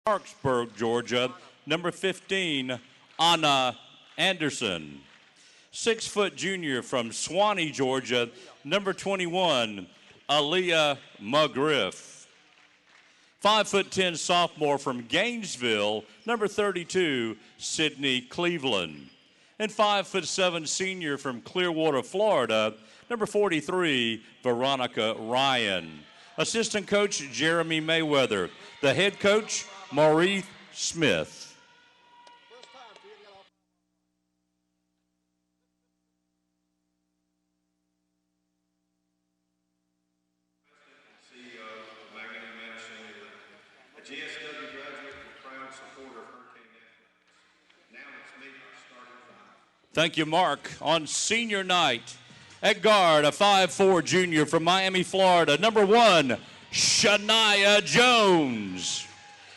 Parksburg, Georgia, number 15, Anna Anderson. 6-foot junior from Swanee, Georgia, number 21, Aaliyah McGriff. 5'10" sophomore from Gainesville, number 32, Sydney Cleveland. And 5'7" senior from Clearwater, Florida, number 43, Veronica Ryan. Assistant coach, Jeremy Mayweather. The head coach, Maurice Smith. Thank you, Mark. On senior night, at guard, a 5'4" junior from Miami, Florida, number 1, Shania Jones.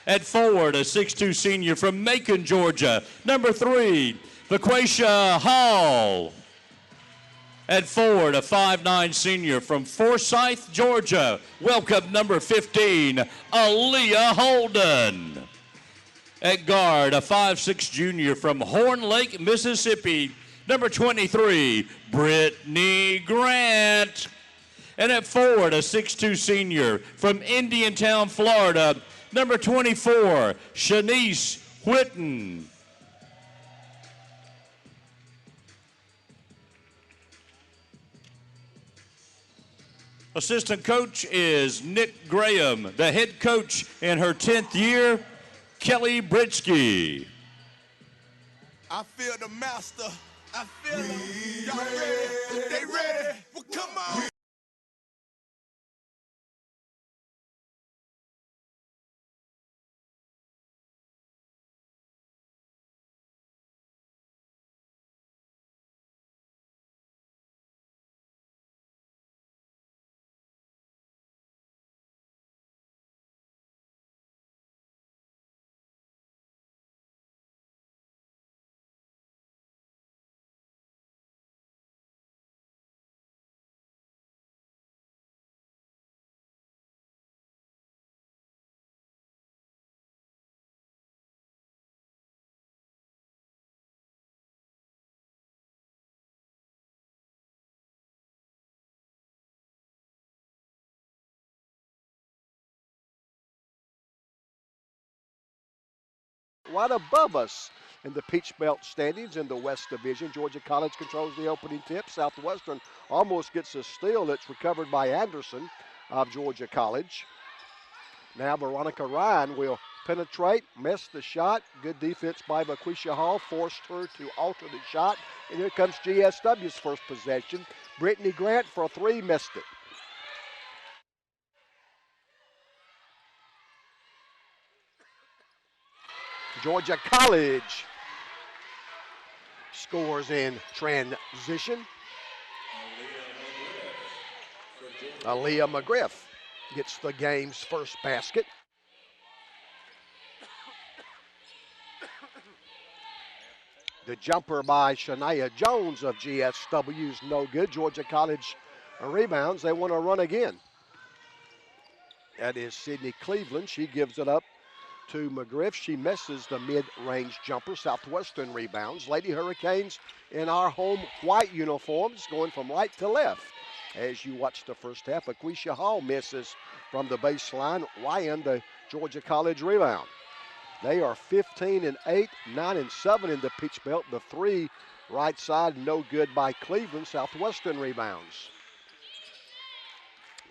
At forward, a 6'2" senior from Macon, Georgia, number 3, Vaquasia Hall. At forward, a 5'9" senior from Forsyth, Georgia, welcome number 15, Aaliyah Holden. At guard, a 5'6" junior from Horn Lake, Mississippi, number 23, Brittany Grant. And at forward, a 6'2" senior from Indiantown, Florida, number 24, Shanice Whitten. Assistant coach is Nick Graham. The head coach in her 10th year, Kelly Britsky. I feel the master. I feel them. Y'all ready? They ready? Well, come on. Right above us in the Peach Belt standings in the West Division. Georgia College controls the opening tip. Southwestern almost gets a steal. It's recovered by Anderson of Georgia College. Now Veronica Ryan will penetrate, miss the shot. Good defense by Vaquasia Hall, forced her to alter the shot. And here comes GSW's first possession. Brittany Grant for a 3, missed it. Georgia College scores in transition. Aaliyah McGriff gets the game's first basket. The jumper by Shania Jones of GSW is no good. Georgia College rebounds. They want to run again. That is Sydney Cleveland. She gives it up to McGriff. She misses the mid-range jumper. Southwestern rebounds. Lady Hurricanes in our home white uniforms going from right to left. As you watch the first half, Vaquasia Hall misses from the baseline. Ryan, the Georgia College rebound. They are 15-8, 9-7 in the Peach Belt. The 3 right side, no good by Cleveland. Southwestern rebounds.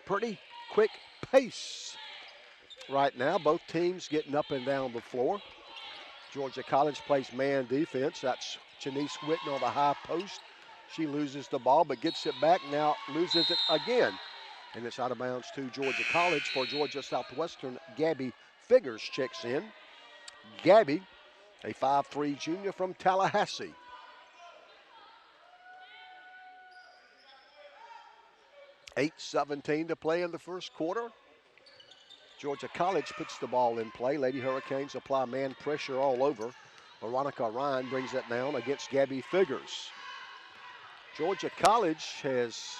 Pretty quick pace right now. Both teams getting up and down the floor. Georgia College plays man defense. That's Janice Whitten on the high post. She loses the ball but gets it back, now loses it again. And it's out of bounds to Georgia College. For Georgia Southwestern, Gabby Figures checks in. Gabby, a 5'3" junior from Tallahassee. $8:17 to play in the first quarter. Georgia College puts the ball in play. Lady Hurricanes apply man pressure all over. Veronica Ryan brings it down against Gabby Figures. Georgia College has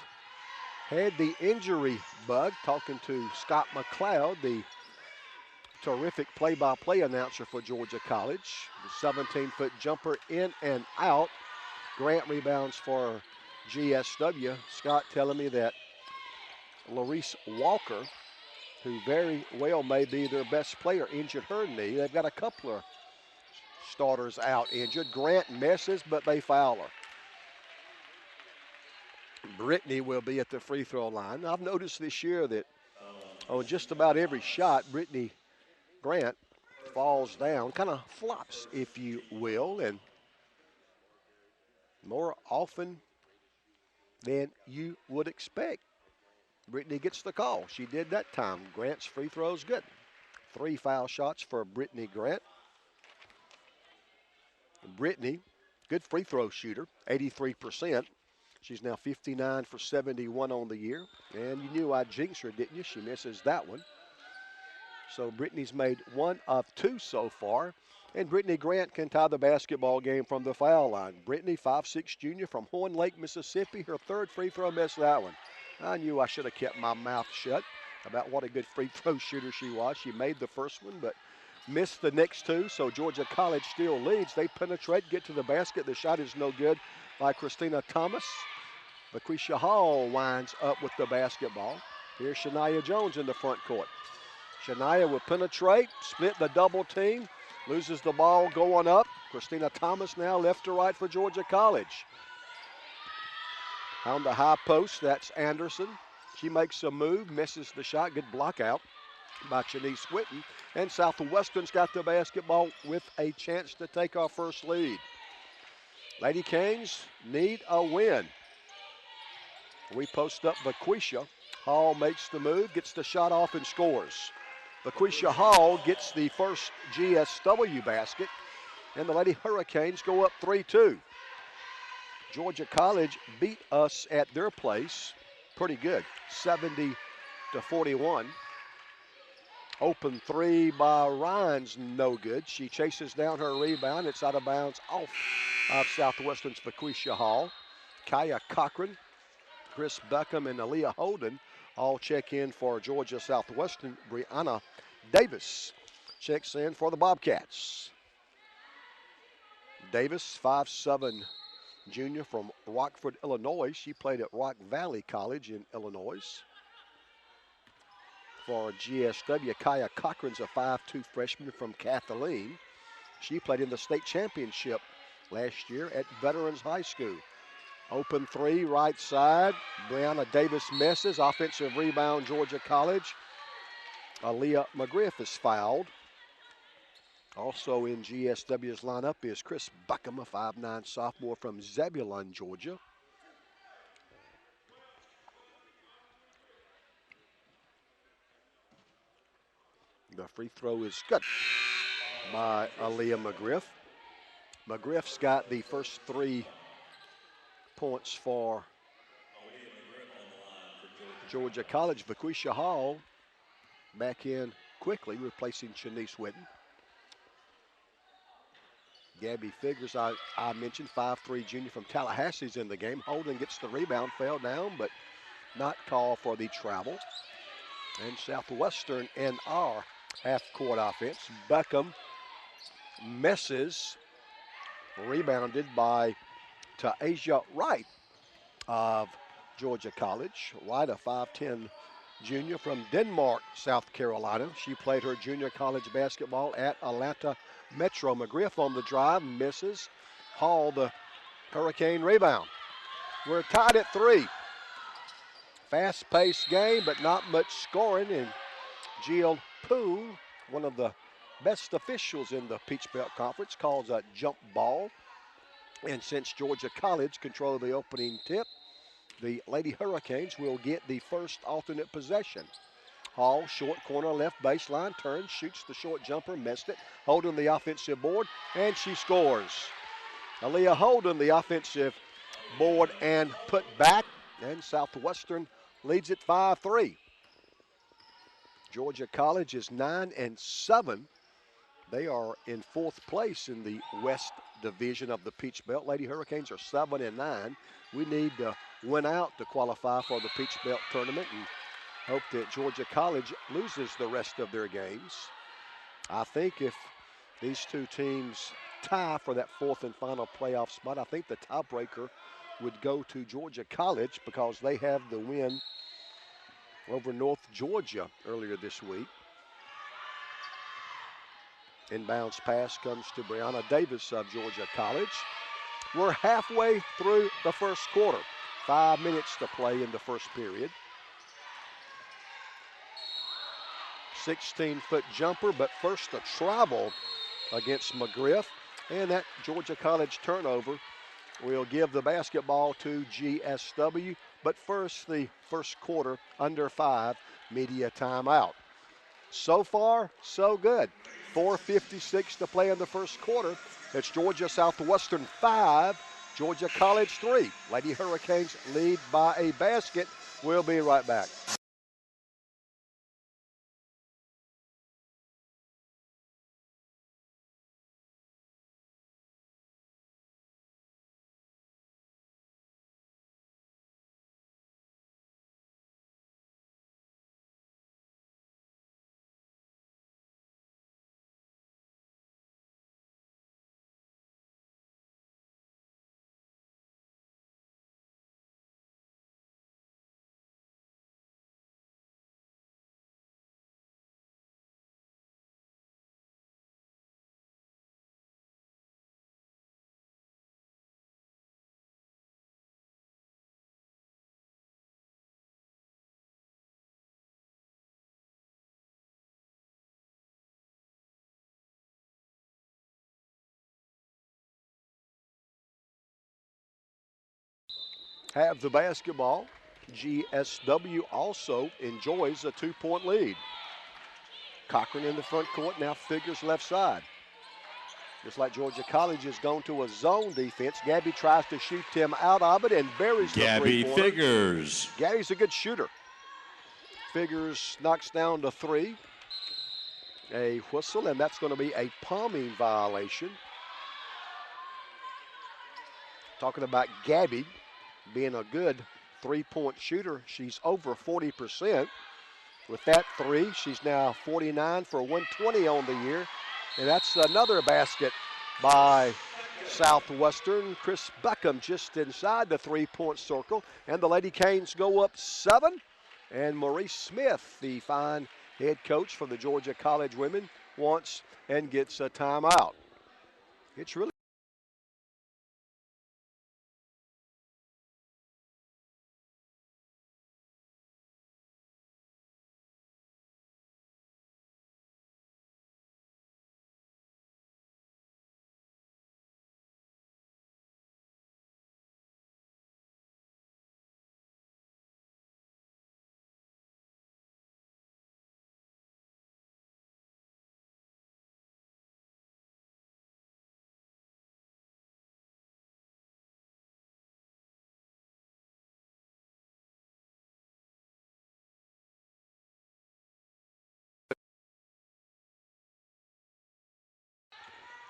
had the injury bug. Talking to Scott McLeod, the terrific play-by-play announcer for Georgia College. The 17-foot jumper in and out. Grant rebounds for GSW. Scott telling me that Larice Walker, who very well may be their best player, injured her knee. They've got a couple of starters out injured. Grant misses, but they foul her. Brittany will be at the free throw line. I've noticed this year that on just about every shot, Brittany Grant falls down, kind of flops, if you will, and more often than you would expect, Brittany gets the call. She did that time. Grant's free throw's good. 3 foul shots for Brittany Grant. Brittany, good free throw shooter, 83%. She's now 59 for 71 on the year. And you knew I'd jinx her, didn't you? She misses that one. So Brittany's made 1 of 2 so far. And Brittany Grant can tie the basketball game from the foul line. Brittany, 5'6" junior from Horn Lake, Mississippi. Her 3rd free throw, missed that one. I knew I should have kept my mouth shut about what a good free throw shooter she was. She made the first one, but missed the next 2. So Georgia College still leads. They penetrate, get to the basket. The shot is no good by Christina Thomas. LaQuisha Hall winds up with the basketball. Here's Shania Jones in the front court. Shania will penetrate, split the double team, loses the ball going up. Christina Thomas now left to right for Georgia College. On the high post, that's Anderson. She makes a move, misses the shot. Good block out by Shanice Whitten. And Southwestern's got the basketball with a chance to take our first lead. Lady Canes need a win. We post up LaQuisha. Hall makes the move, gets the shot off and scores. LaQuisha Hall gets the first GSW basket, and the Lady Hurricanes go up 3-2. Georgia College beat us at their place pretty good, 70-41. Open 3 by Ryan's no good. She chases down her rebound. It's out of bounds off of Southwestern's LaQuisha Hall. Kaya Cochran, Chris Beckham, and Aaliyah Holden all check in for Georgia Southwestern. Brianna Davis checks in for the Bobcats. Davis, 5'7" junior from Rockford, Illinois. She played at Rock Valley College in Illinois. For GSW, Kaya Cochran's a 5'2" freshman from Kathleen. She played in the state championship last year at Veterans High School. Open 3, right side. Brianna Davis misses. Offensive rebound, Georgia College. Aaliyah McGriff is fouled. Also in GSW's lineup is Chris Buckham, a 5'9" sophomore from Zebulon, Georgia. The free throw is good by Aaliyah McGriff. McGriff's got the first 3 points for Georgia College. LaQuisha Hall back in quickly, replacing Shanice Whitten. Gabby Figures, I mentioned, 5'3" junior from Tallahassee's in the game. Holden gets the rebound, fell down, but not called for the travel. And Southwestern in our half-court offense. Beckham misses, rebounded by Ta'Asia Wright of Georgia College. Wright, a 5'10" junior from Denmark, South Carolina. She played her junior college basketball at Atlanta Metro. McGriff on the drive, misses. Hall, the Hurricane rebound. We're tied at 3. Fast-paced game, but not much scoring. And Jill Poole, one of the best officials in the Peach Belt Conference, calls a jump ball. And since Georgia College controlled the opening tip, the Lady Hurricanes will get the first alternate possession. Hall, short corner, left baseline, turns, shoots the short jumper, missed it. Holden the offensive board, and she scores. Aaliyah Holden the offensive board and put back, and Southwestern leads at 5-3. Georgia College is 9-7. They are in 4th place in the West Division of the Peach Belt. Lady Hurricanes are 7-9. We need to win out to qualify for the Peach Belt tournament and hope that Georgia College loses the rest of their games. I think if these two teams tie for that fourth and final playoff spot, I think the tiebreaker would go to Georgia College because they have the win over North Georgia earlier this week. Inbounds pass comes to Brianna Davis of Georgia College. We're halfway through the first quarter. 5 minutes to play in the first period. 16-foot jumper, but first a travel against McGriff. And that Georgia College turnover will give the basketball to GSW. But first, the first quarter, under 5, media timeout. So far, so good. 4:56 to play in the first quarter. It's Georgia Southwestern 5, Georgia College 3. Lady Hurricanes lead by a basket. We'll be right back. Have the basketball. GSW also enjoys a 2-point lead. Cochran in the front court, now figures left side. Just like Georgia College has gone to a zone defense. Gabby tries to shoot him out of it and buries the Gabby three-pointer. Figures. Gabby's a good shooter. Figures knocks down to 3. A whistle, and that's going to be a palming violation. Talking about Gabby being a good three-point shooter. She's over 40%. With that 3, she's now 49 for 120 on the year. And that's another basket by Southwestern. Chris Beckham just inside the 3-point circle. And the Lady Canes go up 7. And Maurice Smith, the fine head coach for the Georgia College women, wants and gets a timeout. It's really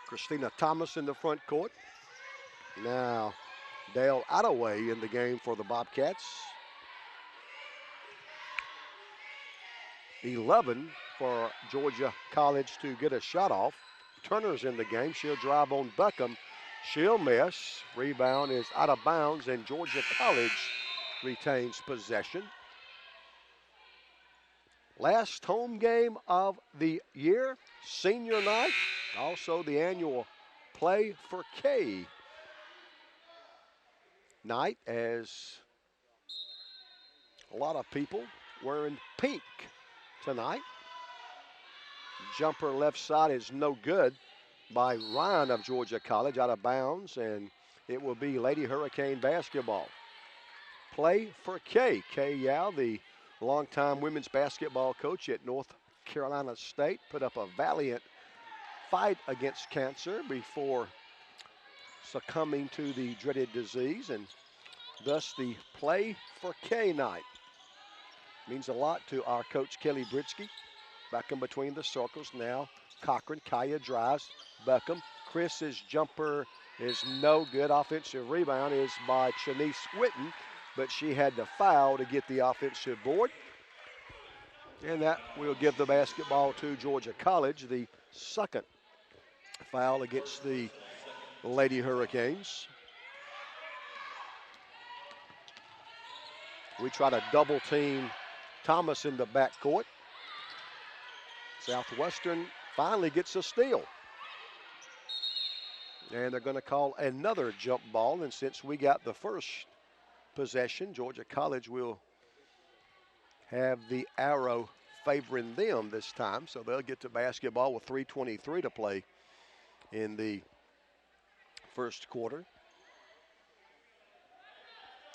Christina Thomas in the front court. Now Dale Attaway in the game for the Bobcats. 11 for Georgia College to get a shot off. Turner's in the game. She'll drive on Beckham. She'll miss. Rebound is out of bounds, and Georgia College retains possession. Last home game of the year, senior night, also the annual Play for K night, as a lot of people wearing pink tonight. Jumper left side is no good by Ryan of Georgia College, out of bounds, and it will be Lady Hurricane basketball. Play for K. Kay Yao, the longtime women's basketball coach at North Carolina State, put up a valiant fight against cancer before succumbing to the dreaded disease, and thus the Play for K night means a lot to our coach Kelly Britsky. Beckham between the circles now. Cochran, Kaya drives. Beckham. Chris's jumper is no good. Offensive rebound is by Shanice Whitten, but she had to foul to get the offensive board. And that will give the basketball to Georgia College. The second foul against the Lady Hurricanes. We try to double team Thomas in the backcourt. Southwestern finally gets a steal. And they're going to call another jump ball. And since we got the first possession, Georgia College will have the arrow favoring them this time. So they'll get to basketball with 3:23 to play in the first quarter.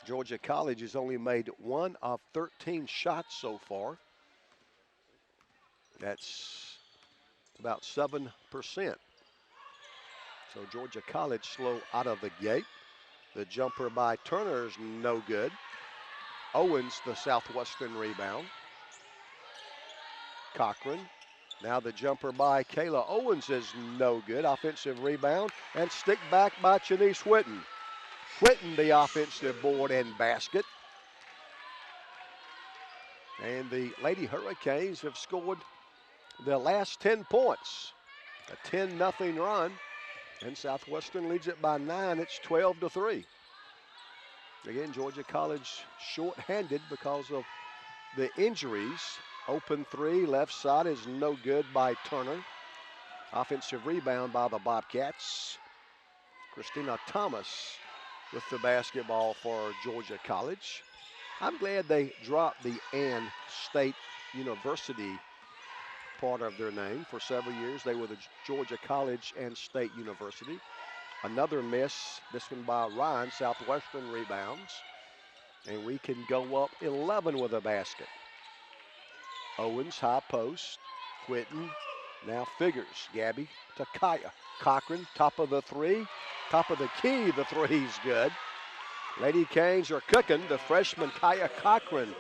Georgia College has only made 1 of 13 shots so far. That's about 7%. So Georgia College slow out of the gate. The jumper by Turner is no good. Owens, the Southwestern rebound. Cochran. Now the jumper by Kayla Owens is no good. Offensive rebound and stick back by Chanice Whitten. Whitten the offensive board and basket. And the Lady Hurricanes have scored the last 10 points. A 10-0 run. And Southwestern leads it by 9. It's 12-3. Again, Georgia College short-handed because of the injuries. Open three, left side is no good by Turner. Offensive rebound by the Bobcats. Christina Thomas with the basketball for Georgia College. I'm glad they dropped the Ann State University part of their name. For several years, they were the Georgia College and State University. Another miss, this one by Ryan. Southwestern rebounds. And we can go up 11 with a basket. Owens, high post. Whitten now figures. Gabby to Kaya. Cochran, top of the three. Top of the key, the three's good. Lady Canes are cooking. The freshman Kaya Cochran,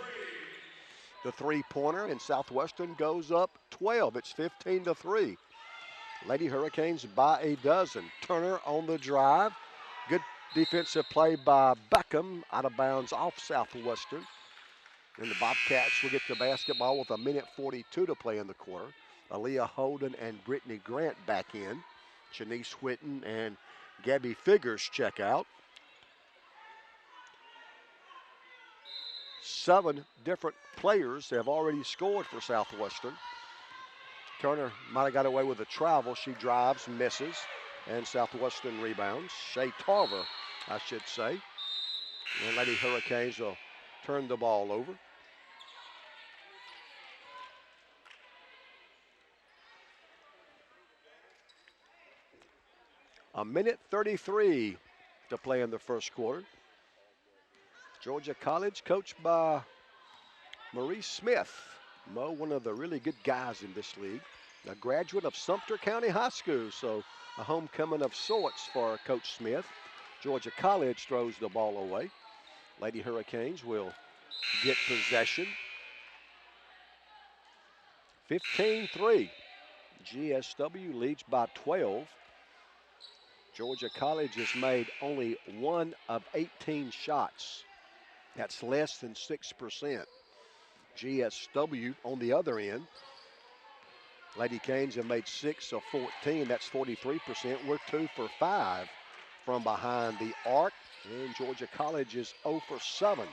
the three-pointer, and Southwestern goes up 12. It's 15-3. Lady Hurricanes by a dozen. Turner on the drive. Good defensive play by Beckham. Out of bounds off Southwestern. And the Bobcats will get the basketball with 1:42 to play in the quarter. Aaliyah Holden and Brittany Grant back in. Janice Whitten and Gabby Figures check out. 7 different players have already scored for Southwestern. Turner might have got away with a travel. She drives, misses, and Southwestern rebounds. Shea Tarver, I should say. And Lady Hurricanes will turn the ball over. A minute 33 to play in the first quarter. Georgia College, coached by Marie Smith. Mo, one of the really good guys in this league. A graduate of Sumter County High School, so a homecoming of sorts for Coach Smith. Georgia College throws the ball away. Lady Hurricanes will get possession. 15-3. GSW leads by 12. Georgia College has made only 1 of 18 shots. That's less than 6%. GSW on the other end. Lady Canes have made 6 of 14. That's 43%. We're 2 for 5 from behind the arc. And Georgia College is 0 for 7.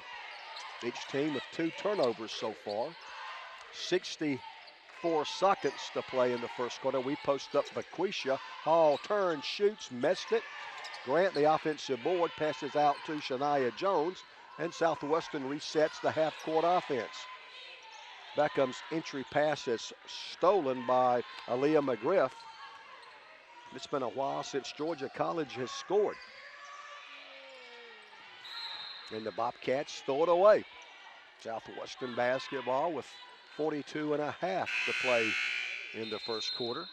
Each team with 2 turnovers so far. 64 seconds to play in the first quarter. We post up Baquisha. Hall turns, shoots, missed it. Grant, the offensive board, passes out to Shania Jones. And Southwestern resets the half-court offense. Beckham's entry pass is stolen by Aaliyah McGriff. It's been a while since Georgia College has scored. And the Bobcats throw it away. Southwestern basketball with 42 and a half to play in the first quarter.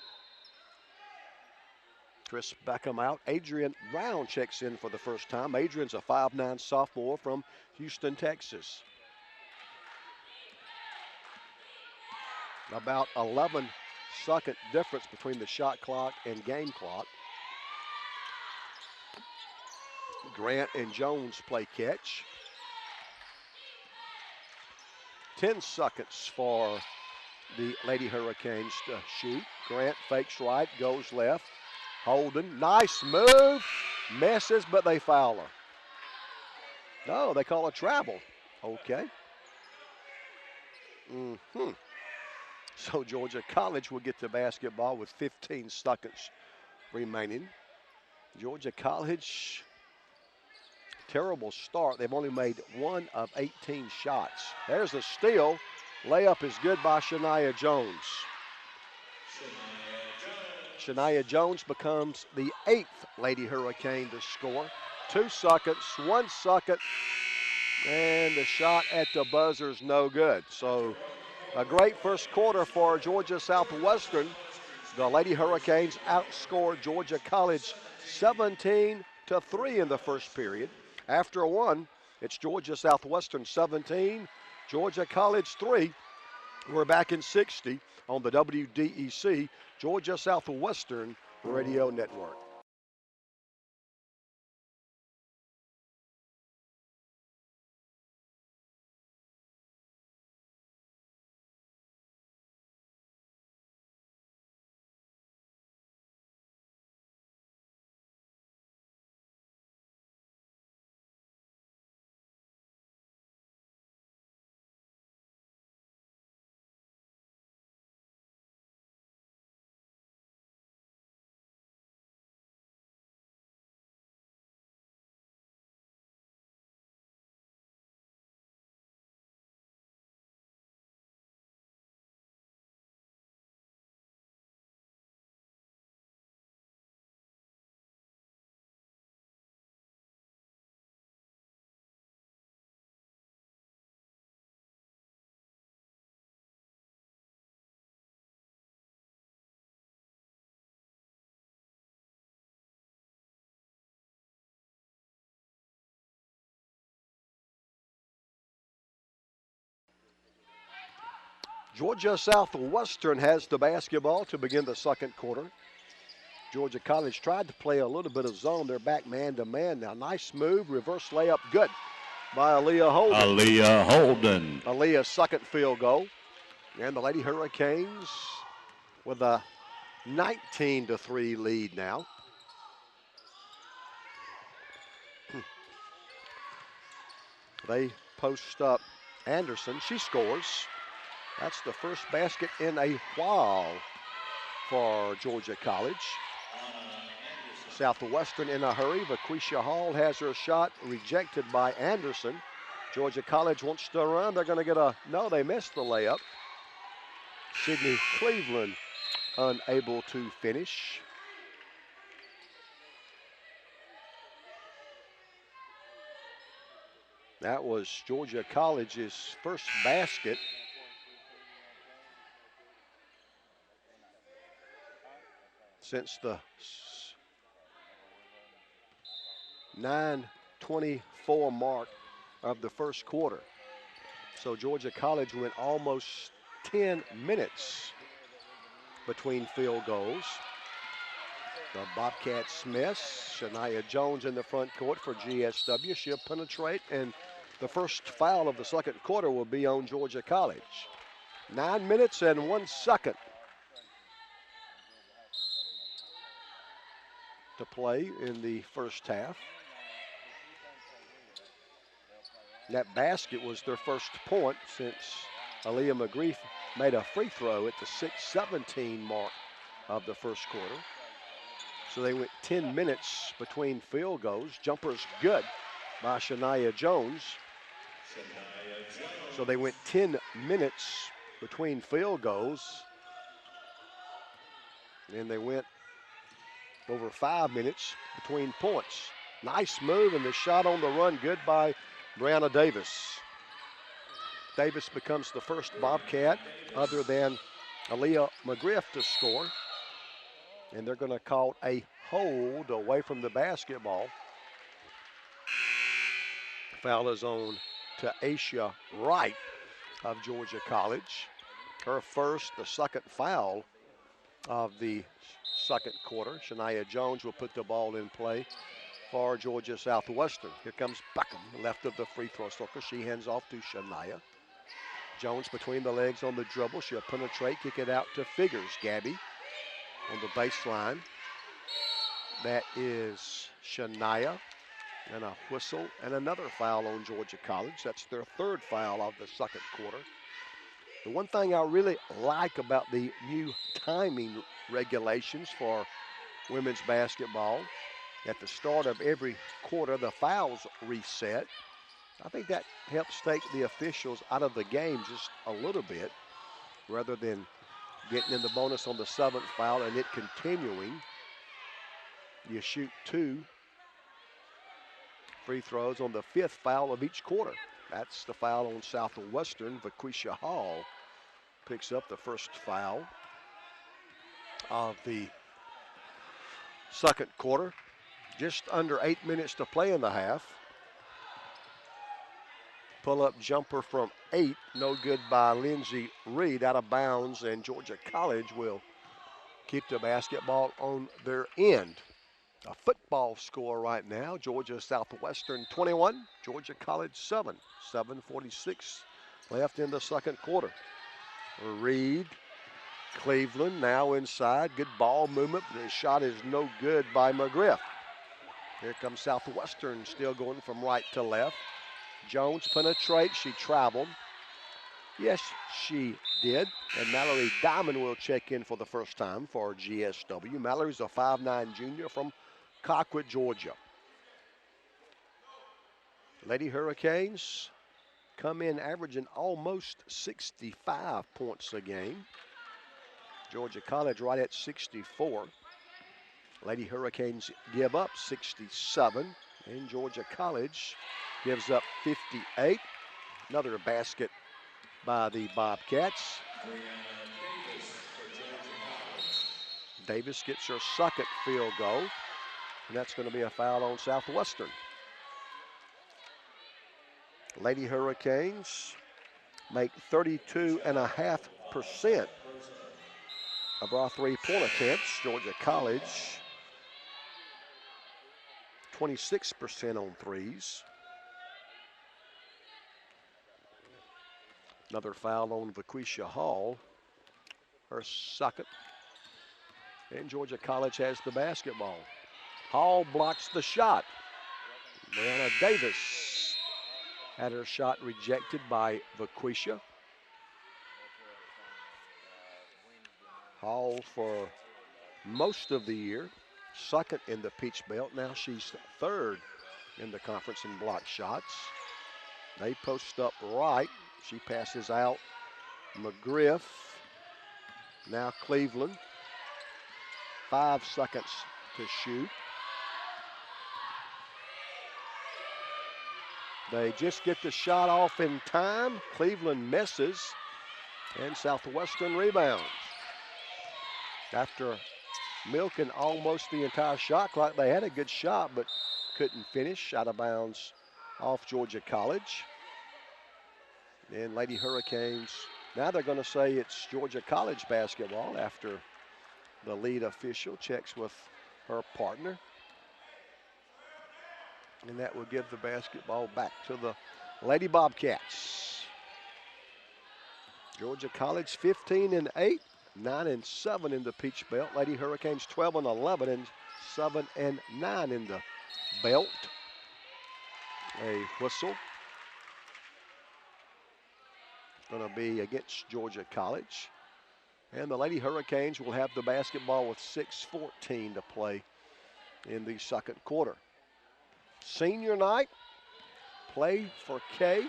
Chris Beckham out. Adrian Brown checks in for the first time. Adrian's a 5'9" sophomore from Houston, Texas. About 11-second difference between the shot clock and game clock. Grant and Jones play catch. 10 seconds for the Lady Hurricanes to shoot. Grant fakes right, goes left. Holden, nice move. Misses, but they foul her. No, they call a travel. Okay. So Georgia College will get the basketball with 15 seconds remaining. Georgia College, terrible start. They've only made 1 of 18 shots. There's a steal. Layup is good by Shania Jones. Shania Jones becomes the 8th Lady Hurricane to score. 2 seconds, 1 second, and the shot at the buzzer's no good. So a great first quarter for Georgia Southwestern. The Lady Hurricanes outscored Georgia College 17-3 in the first period. After 1, it's Georgia Southwestern 17, Georgia College 3. We're back in 60 on the WDEC Georgia Southwestern Radio Network. Georgia Southwestern has the basketball to begin the second quarter. Georgia College tried to play a little bit of zone. They're back man-to-man now. Nice move, reverse layup, good by Aaliyah Holden. Aaliyah Holden. Aaliyah's second field goal. And the Lady Hurricanes with a 19-3 lead now. They post up Anderson. She scores. That's the first basket in a while for Georgia College. Southwestern in a hurry. Vaquisha Hall has her shot rejected by Anderson. Georgia College wants to run. They're going to get no, they missed the layup. Sydney Cleveland unable to finish. That was Georgia College's first basket. Since the 9:24 mark of the first quarter. So Georgia College went almost 10 minutes between field goals. The Bobcat Smiths, Shania Jones in the front court for GSW. She'll penetrate, and the first foul of the second quarter will be on Georgia College. 9 minutes and 1 second to play in the first half. That basket was their first point since Aaliyah McGrief made a free throw at the 6:17 mark of the first quarter. So they went 10 minutes between field goals. Jumper's good by Shania Jones. So they went 10 minutes between field goals. And they went over 5 minutes between points. Nice move, and the shot on the run good by Brianna Davis. Davis becomes the first Bobcat other than Aaliyah McGriff to score. And they're going to call a hold away from the basketball. Foul is on to Aisha Wright of Georgia College. Her first, the second foul of the second quarter. Shania Jones will put the ball in play for Georgia Southwestern. Here comes Beckham, left of the free throw circle. She hands off to Shania. Jones between the legs on the dribble. She'll penetrate, kick it out to Figures. Gabby on the baseline. That is Shania. And a whistle and another foul on Georgia College. That's their third foul of the second quarter. The one thing I really like about the new timing regulations for women's basketball, at the start of every quarter, the fouls reset. I think that helps take the officials out of the game just a little bit, rather than getting in the bonus on the seventh foul and it continuing. You shoot 2 free throws on the fifth foul of each quarter. That's the foul on Southwestern. Vaquisha Hall picks up the first foul of the second quarter. Just under 8 minutes to play in the half. Pull-up jumper from 8, no good by Lindsey Reed, out of bounds, and Georgia College will keep the basketball on their end. A football score right now, Georgia Southwestern 21, Georgia College 7. 7:46 left in the second quarter. Reed, Cleveland now inside, good ball movement, but the shot is no good by McGriff. Here comes Southwestern, still going from right to left. Jones penetrates, she traveled. Yes, she did. And Mallory Diamond will check in for the first time for GSW. Mallory's a 5'9" junior from Colquitt, Georgia. Lady Hurricanes come in averaging almost 65 points a game. Georgia College right at 64. Lady Hurricanes give up 67, and Georgia College gives up 58. Another basket by the Bobcats. Davis gets her second field goal, and that's going to be a foul on Southwestern. Lady Hurricanes make 32.5% of our three-point attempts. Georgia College, 26% on threes. Another foul on Vaquisha Hall, her second. And Georgia College has the basketball. Hall blocks the shot. Brianna Davis had her shot rejected by Vaquisha. Hall for most of the year, second in the Peach Belt. Now she's third in the conference in block shots. They post up right. She passes out McGriff. Now Cleveland. 5 seconds to shoot. They just get the shot off in time. Cleveland misses, and Southwestern rebounds. After milking almost the entire shot clock, they had a good shot, but couldn't finish. Out of bounds off Georgia College. And Lady Hurricanes, now they're going to say it's Georgia College basketball after the lead official checks with her partner. And that will give the basketball back to the Lady Bobcats. Georgia College 15-8, 9-7 in the Peach Belt. Lady Hurricanes 12-11 and 7-9 in the belt. A whistle. Going to be against Georgia College. And the Lady Hurricanes will have the basketball with 6:14 to play in the second quarter. Senior night, play for K.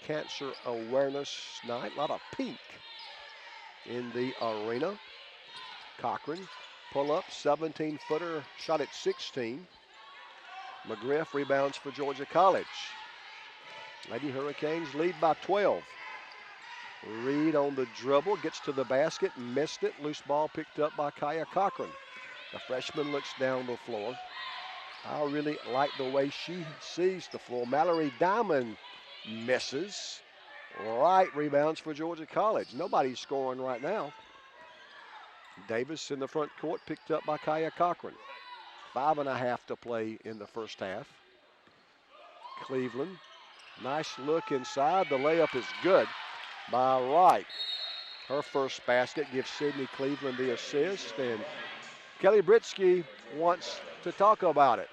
Cancer awareness night, a lot of pink in the arena. Cochran, pull up, 17-footer, shot at 16. McGriff rebounds for Georgia College. Lady Hurricanes lead by 12. Reed on the dribble, gets to the basket, missed it. Loose ball picked up by Kaya Cochran. The freshman looks down the floor. I really like the way she sees the floor. Mallory Diamond misses. Right, rebounds for Georgia College. Nobody's scoring right now. Davis in the front court, picked up by Kaya Cochran. 5.5 to play in the first half. Cleveland Nice look inside. The layup is good by Wright. Her first basket gives Sydney Cleveland the assist, and Kelly Britsky wants to talk about it.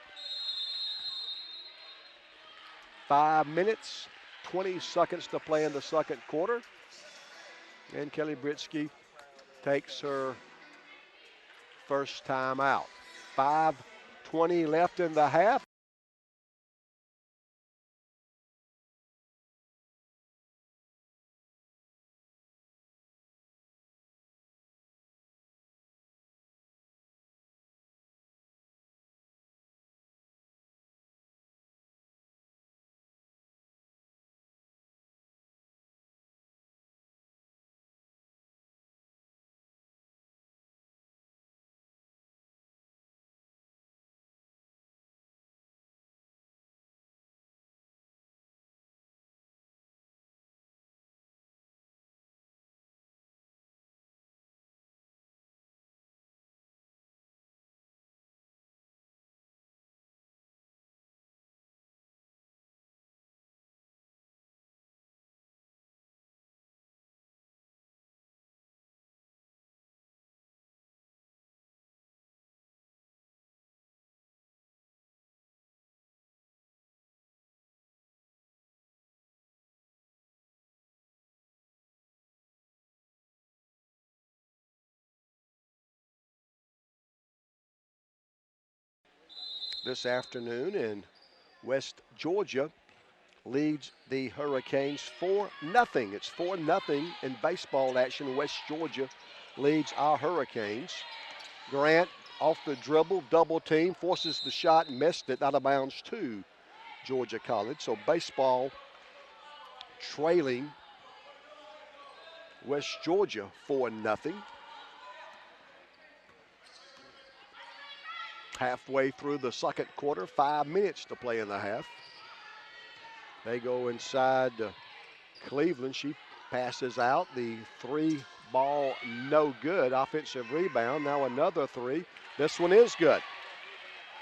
5 minutes, 20 seconds to play in the second quarter. And Kelly Britsky takes her first time out. 5:20 left in the half. This afternoon in West Georgia leads the Hurricanes 4-0. It's 4-0 in baseball action. West Georgia leads our Hurricanes. Grant off the dribble, double team, forces the shot, missed it, out of bounds to Georgia College. So baseball trailing West Georgia 4-0. Halfway through the second quarter, 5 minutes to play in the half. They go inside Cleveland. She passes out. The three ball, no good. Offensive rebound. Now another three. This one is good.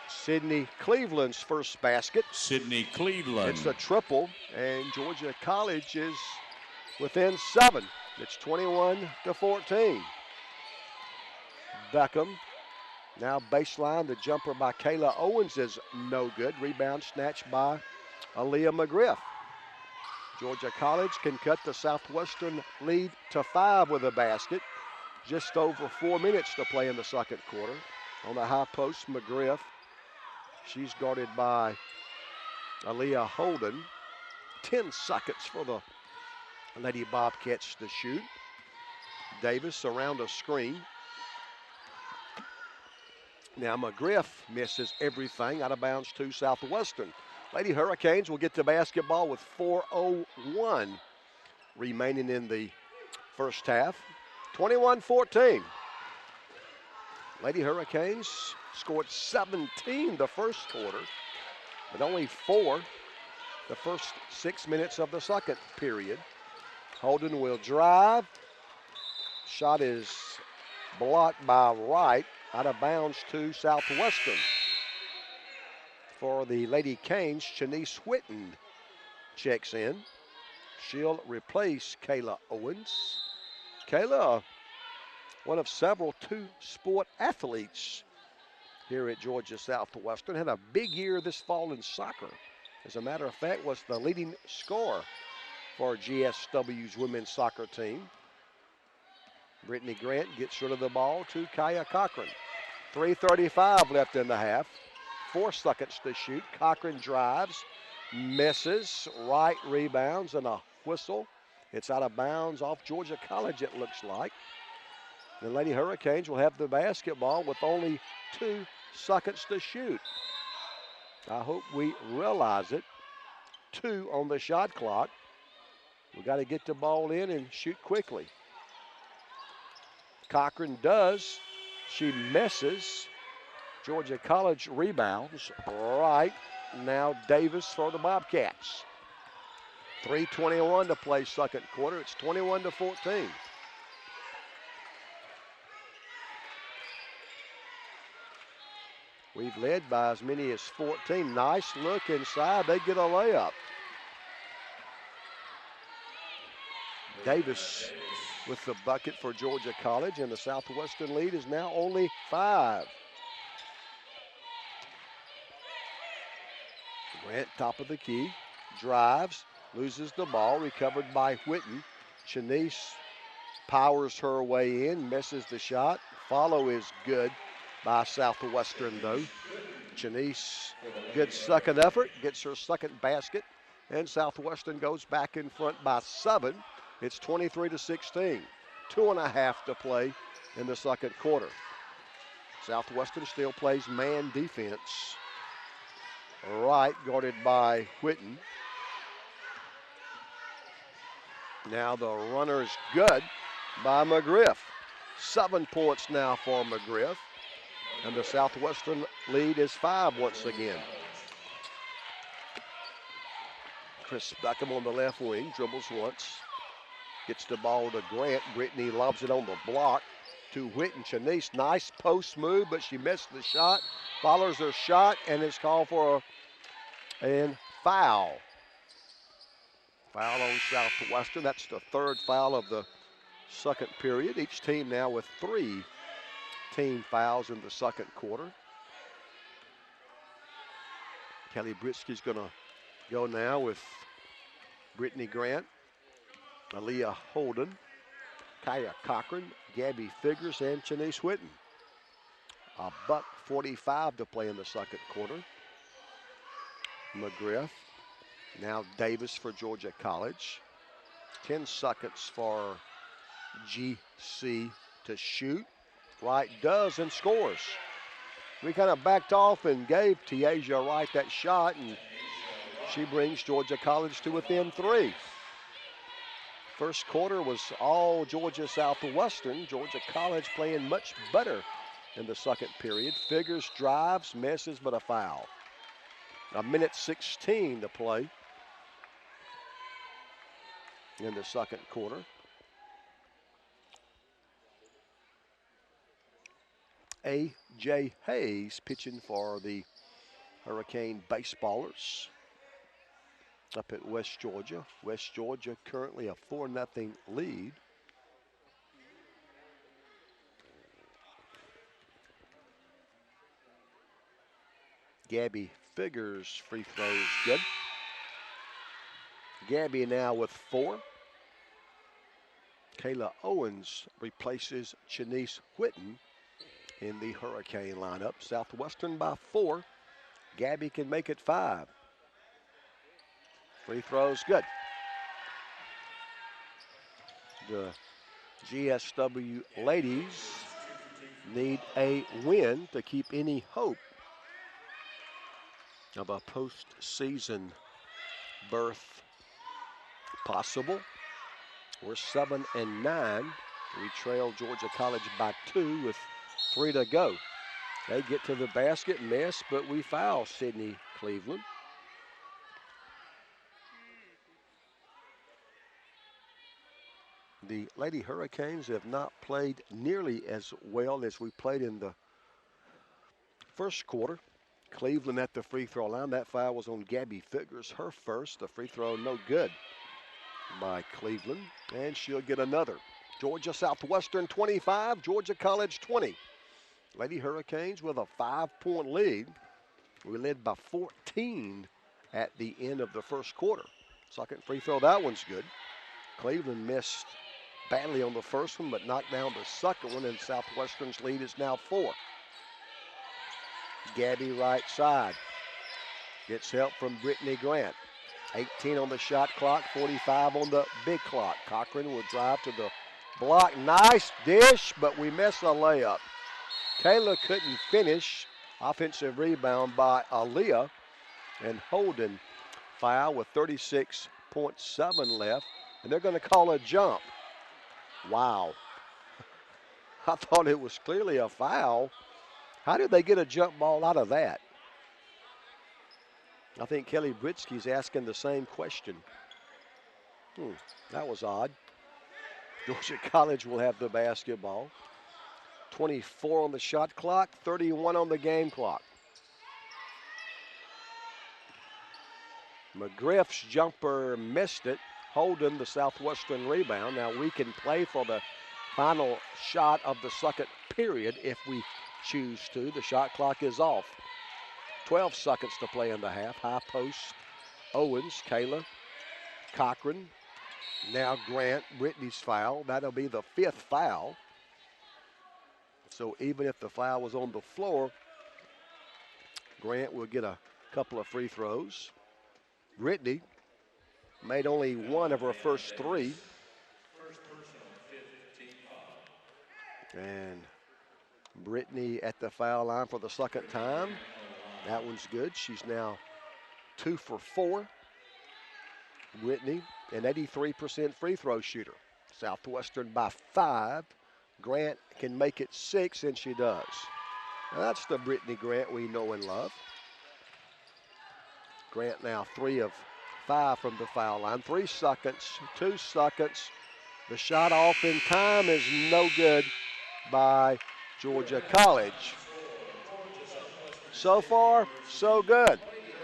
Sydney Cleveland's first basket. Sydney Cleveland. It's a triple, and Georgia College is within 7. It's 21-14. Beckham. Now baseline, the jumper by Kayla Owens is no good. Rebound snatched by Aaliyah McGriff. Georgia College can cut the Southwestern lead to 5 with a basket. Just over 4 minutes to play in the second quarter. On the high post, McGriff. She's guarded by Aaliyah Holden. 10 seconds for the Lady Bobcats to shoot. Davis around a screen. Now McGriff misses everything, out of bounds to Southwestern. Lady Hurricanes will get to basketball with 4:01 remaining in the first half. 21-14. Lady Hurricanes scored 17 the first quarter, but only 4 the first 6 minutes of the second period. Holden will drive. Shot is blocked by Wright. Out of bounds to Southwestern. For the Lady Canes, Shanice Whitten checks in. She'll replace Kayla Owens. Kayla, one of several two-sport athletes here at Georgia Southwestern, had a big year this fall in soccer. As a matter of fact, was the leading scorer for GSW's women's soccer team. Brittany Grant gets rid of the ball to Kaya Cochran. 3:35 left in the half. 4 seconds to shoot. Cochran drives, misses. Wright rebounds and a whistle. It's out of bounds off Georgia College, it looks like. The Lady Hurricanes will have the basketball with only 2 seconds to shoot. I hope we realize it. 2 on the shot clock. We got to get the ball in and shoot quickly. Cochran does. She misses. Georgia College rebounds. Right now Davis for the Bobcats. 3:21 to play second quarter. It's 21-14. We've led by as many as 14. Nice look inside. They get a layup. Davis with the bucket for Georgia College, and the Southwestern lead is now only 5. Grant, top of the key, drives, loses the ball, recovered by Whitten. Shanice powers her way in, misses the shot. Follow is good by Southwestern, though. Shanice, good second effort, gets her second basket, and Southwestern goes back in front by 7. It's 23-16. 2.5 to play in the second quarter. Southwestern still plays man defense. Right, guarded by Whitten. Now the runner's good by McGriff. 7 points now for McGriff. And the Southwestern lead is 5 once again. Chris Beckham on the left wing, dribbles once. Gets the ball to Grant. Brittany lobs it on the block to Whitten. Shanice, nice post move, but she missed the shot. Follows her shot, and it's called for a foul. Foul on Southwestern. That's the 3rd foul of the second period. Each team now with 3 team fouls in the second quarter. Kelly Britsky's going to go now with Brittany Grant, Aaliyah Holden, Kaya Cochran, Gabby Figures, and Shanice Whitten. $1:45 to play in the second quarter. McGriff. Now Davis for Georgia College. 10 seconds for GC to shoot. Wright does and scores. We kind of backed off and gave Tiaja Wright that shot, and she brings Georgia College to within 3. First quarter was all Georgia Southwestern. Georgia College playing much better in the second period. Figures, drives, misses, but a foul. 1:16 to play in the second quarter. A.J. Hayes pitching for the Hurricane Baseballers up at West Georgia. West Georgia currently a 4-0 lead. Gabby Figures free throws good. Gabby now with 4. Kayla Owens replaces Shanice Whitten in the Hurricane lineup. Southwestern by 4. Gabby can make it 5. Free throws good. The GSW ladies need a win to keep any hope of a postseason berth possible. We're 7-9. We trail Georgia College by 2 with 3 to go. They get to the basket, miss, but we foul Sydney Cleveland. The Lady Hurricanes have not played nearly as well as we played in the first quarter. Cleveland at the free throw line. That foul was on Gabby Figures, her first. The free throw no good by Cleveland, and she'll get another. Georgia Southwestern 25, Georgia College 20. Lady Hurricanes with a 5-point lead. We led by 14 at the end of the first quarter. Second free throw, that one's good. Cleveland missed badly on the first one, but knocked down the second one, and Southwestern's lead is now 4. Gabby right side. Gets help from Brittany Grant. 18 on the shot clock, 45 on the big clock. Cochran will drive to the block. Nice dish, but we miss a layup. Kayla couldn't finish. Offensive rebound by Aaliyah, and Holden foul with 36.7 left, and they're going to call a jump. Wow. I thought it was clearly a foul. How did they get a jump ball out of that? I think Kelly Britsky's asking the same question. That was odd. Georgia College will have the basketball. 24 on the shot clock, 31 on the game clock. McGriff's jumper missed it. holding the Southwestern rebound. Now we can play for the final shot of the second period if we choose to. The shot clock is off. 12 seconds to play in the half. High post, Owens, Kayla, Cochran. Now Grant, Brittany's foul. That'll be the 5th foul. So even if the foul was on the floor, Grant will get a couple of free throws. Brittany made only one of her first 3. And Brittany at the foul line for the second time. That one's good. She's now 2 for 4. Brittany, an 83% free throw shooter. Southwestern by 5. Grant can make it 6, and she does. Now that's the Brittany Grant we know and love. Grant now 3 of 5 from the foul line. 3 seconds, 2 seconds. The shot off in time is no good by Georgia College. So far, so good.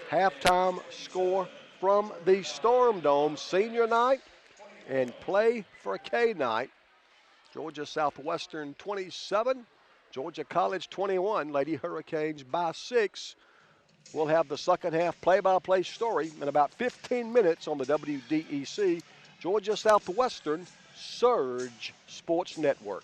Halftime score from the Storm Dome, senior night and play for K night. Georgia Southwestern 27, Georgia College 21. Lady Hurricanes by 6. We'll have the second half play-by-play story in about 15 minutes on the WDEC Georgia Southwestern Surge Sports Network.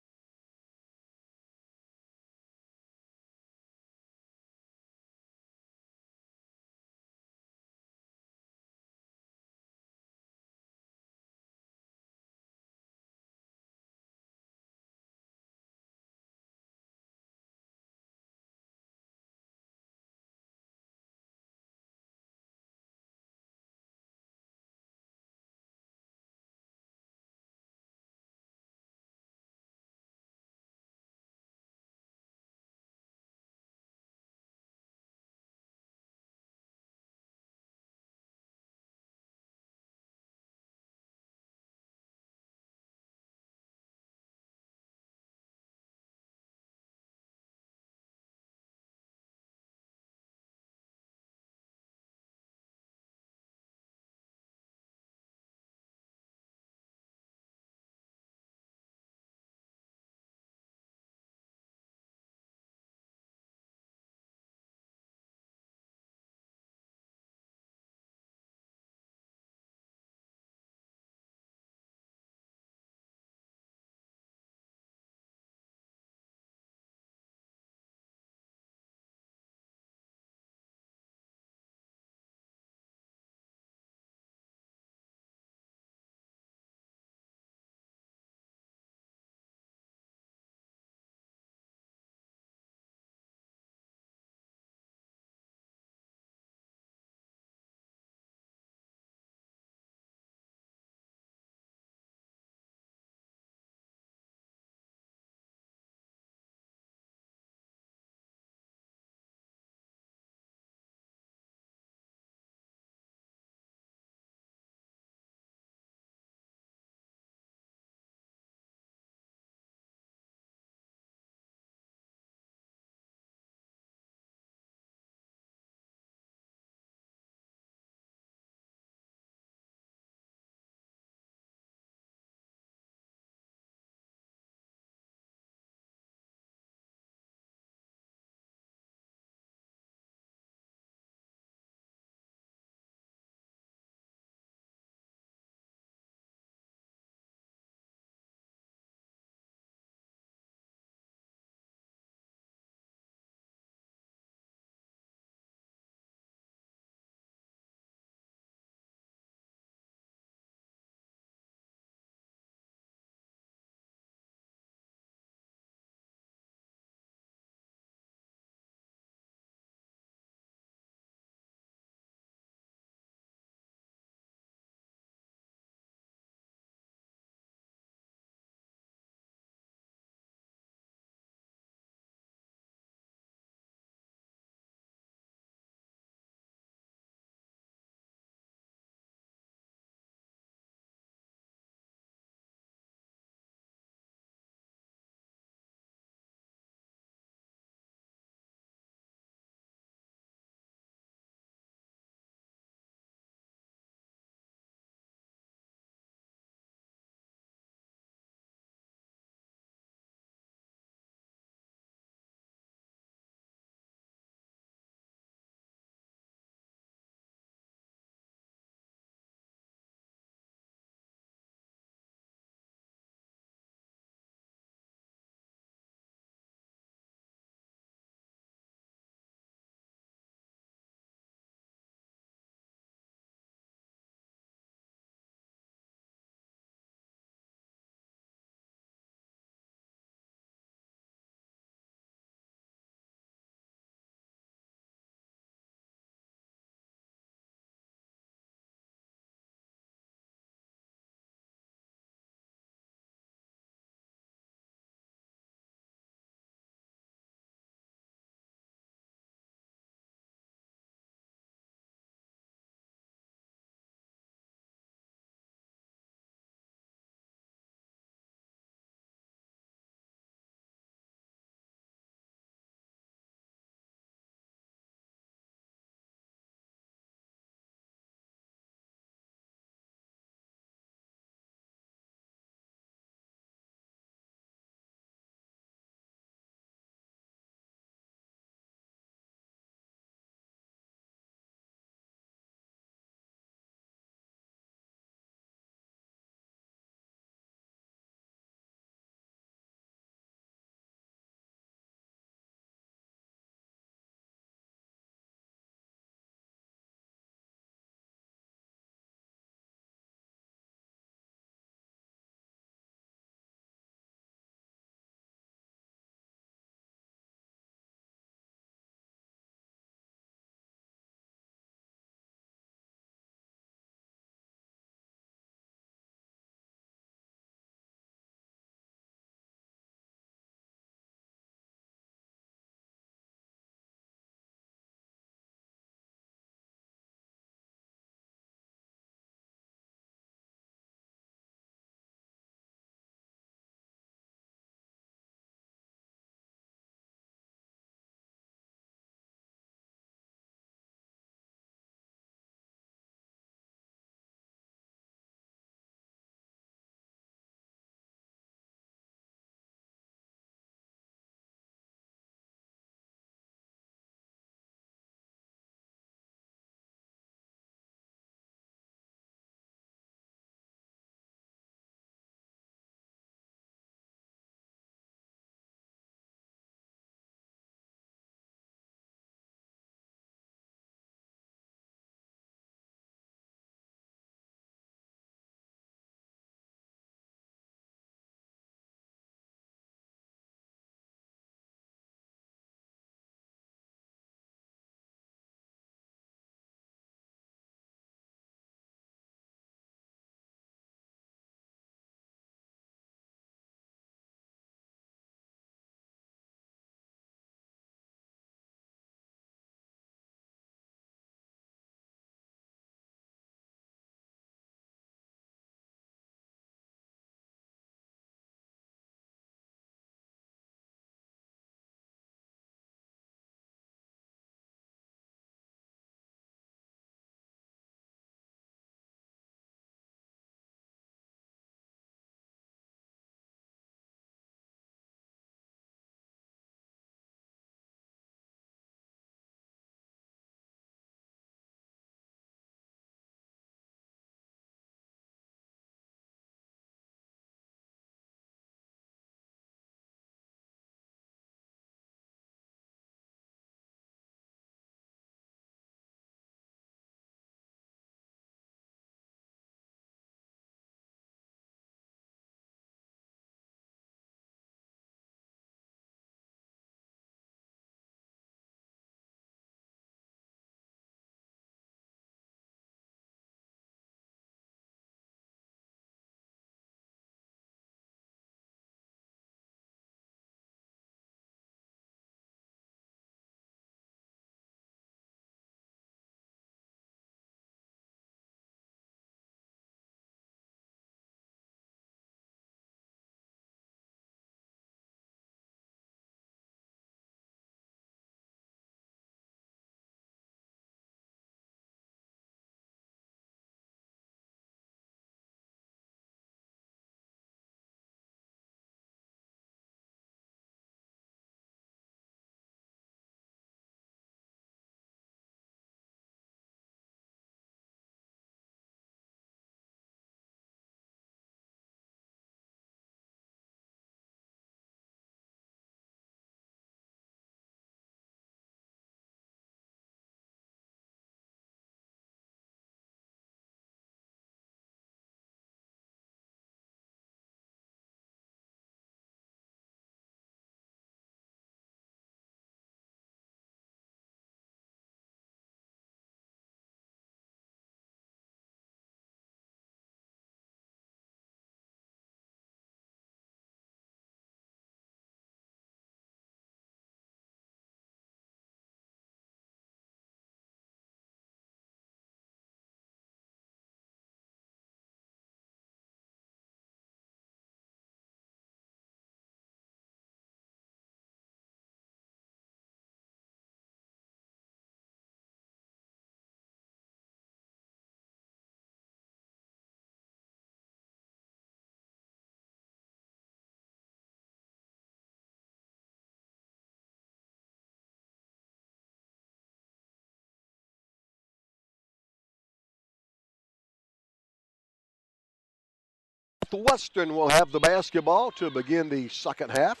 Southwestern will have the basketball to begin the second half.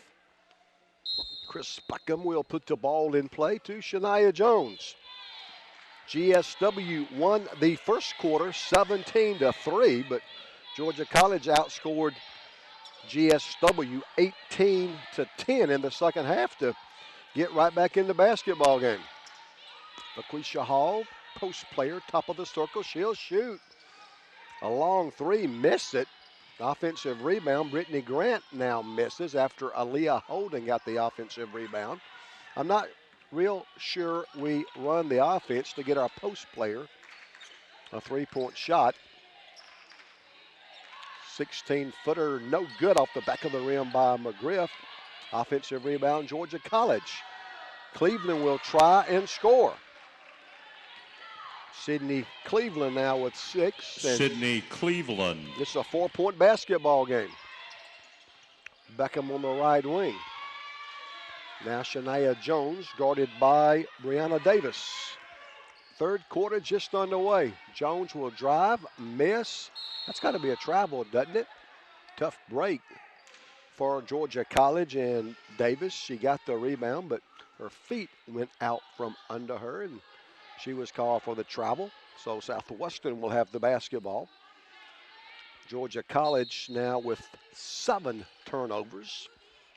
Chris Beckham will put the ball in play to Shania Jones. GSW won the first quarter 17-3, but Georgia College outscored GSW 18-10 in the second half to get right back in the basketball game. LaQuisha Hall, post player, top of the circle. She'll shoot. A long three, miss it. Offensive rebound. Brittany Grant now misses after Aaliyah Holden got the offensive rebound. I'm not real sure we run the offense to get our post player a three-point shot. 16-footer, no good off the back of the rim by McGriff. Offensive rebound, Georgia College. Cleveland will try and score. Sydney Cleveland now with 6. Sydney Cleveland. It's a 4-point basketball game. Beckham on the right wing. Now Shania Jones guarded by Brianna Davis. Third quarter just underway. Jones will drive, miss. That's got to be a travel, doesn't it? Tough break for Georgia College and Davis. She got the rebound, but her feet went out from under her, and she was called for the travel. So Southwestern will have the basketball. Georgia College now with 7 turnovers.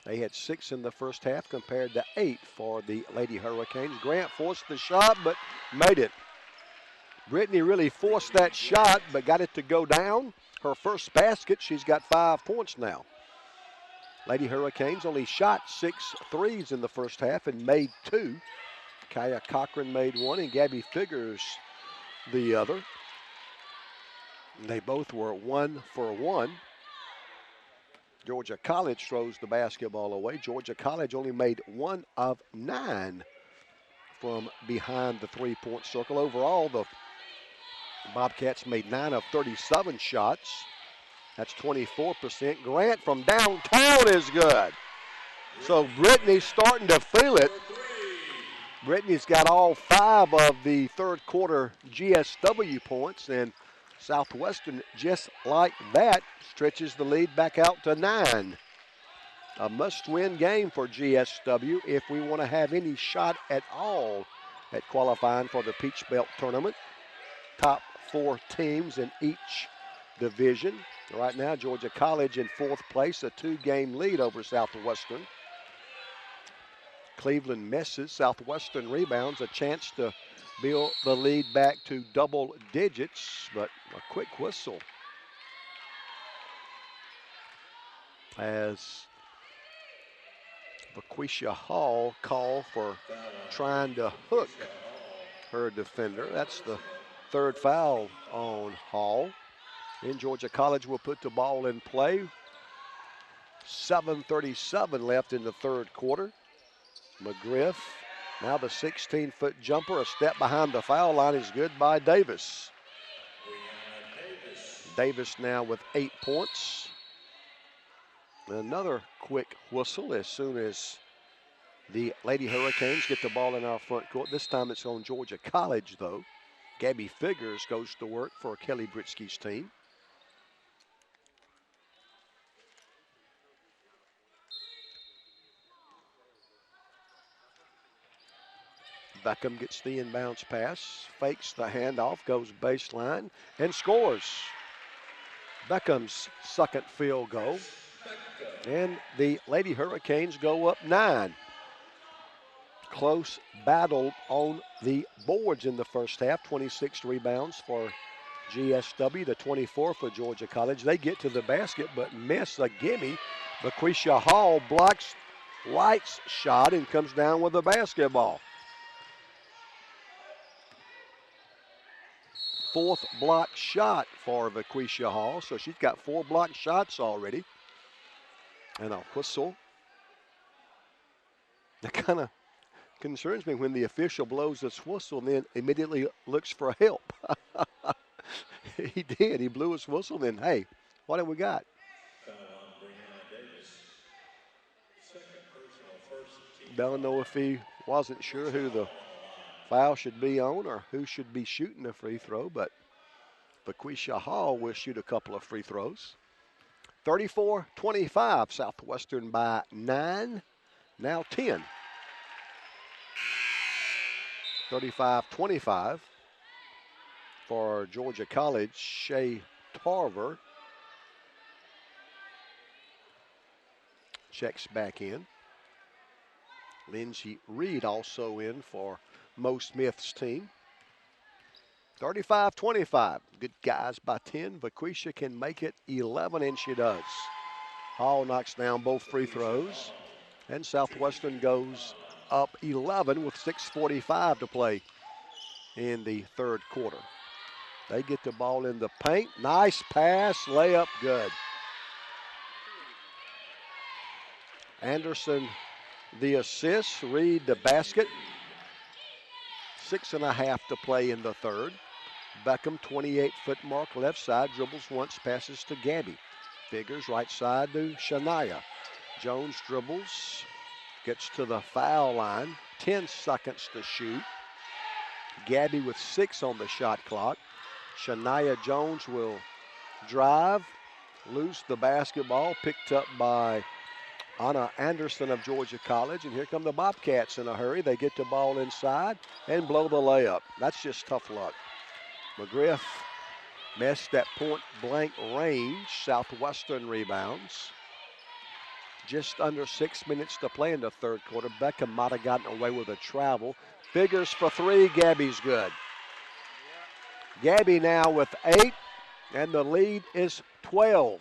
They had 6 in the first half compared to 8 for the Lady Hurricanes. Grant forced the shot, but made it. Brittany really forced that shot, but got it to go down. Her first basket, she's got 5 points now. Lady Hurricanes only shot 6 threes in the first half and made 2. Kaya Cochran made 1 and Gabby Figures the other. They both were 1 for 1. Georgia College throws the basketball away. Georgia College only made 1 of 9 from behind the three-point circle. Overall, the Bobcats made 9 of 37 shots. That's 24%. Grant from downtown is good. So Brittany's starting to feel it. Brittany's got all 5 of the third quarter GSW points, and Southwestern, just like that, stretches the lead back out to 9. A must-win game for GSW if we want to have any shot at all at qualifying for the Peach Belt tournament. Top 4 teams in each division. Right now, Georgia College in 4th place, a 2-game lead over Southwestern. Cleveland misses. Southwestern rebounds, a chance to build the lead back to double digits, but a quick whistle as LaQuisha Hall called for trying to hook her defender. That's the 3rd foul on Hall. Then Georgia College will put the ball in play. 7:37 left in the third quarter. McGriff, now the 16-foot jumper, a step behind the foul line is good by Davis. Davis now with 8 points. Another quick whistle as soon as the Lady Hurricanes get the ball in our front court. This time it's on Georgia College, though. Gabby Figures goes to work for Kelly Britsky's team. Beckham gets the inbounds pass, fakes the handoff, goes baseline, and scores. Beckham's second field goal. And the Lady Hurricanes go up 9. Close battle on the boards in the first half. 26 rebounds for GSW to 24 for Georgia College. They get to the basket but miss a gimme. LaQuisha Hall blocks White's shot and comes down with the basketball. 4th block shot for LaQuisha Hall, so she's got 4 block shots already. And a whistle. That kind of concerns me when the official blows this whistle and then immediately looks for help. He did. He blew his whistle, and then, hey, what have we got? Don't know if he wasn't sure who the foul should be on or who should be shooting the free throw, but LaQuisha Hall will shoot a couple of free throws. 34-25, Southwestern by 9, now 10. 35-25 for Georgia College. Shea Tarver checks back in. Lindsey Reed also in for Mo Smith's team. 35-25. Good guys by 10. Vaquisha can make it 11, and she does. Hall knocks down both free throws, and Southwestern goes up 11 with 6:45 to play in the third quarter. They get the ball in the paint. Nice pass, layup, good. Anderson the assist, Reed the basket. 6.5 to play in the third. Beckham, 28-foot mark, left side, dribbles once, passes to Gabby. Figures right side to Shania. Jones dribbles, gets to the foul line. 10 seconds to shoot. Gabby with 6 on the shot clock. Shania Jones will drive, lose the basketball, picked up by Anna Anderson of Georgia College. And here come the Bobcats in a hurry. They get the ball inside and blow the layup. That's just tough luck. McGriff missed at point-blank range. Southwestern rebounds. Just under 6 minutes to play in the third quarter. Beckham might have gotten away with a travel. Figures for 3. Gabby's good. Gabby now with 8, and the lead is 12.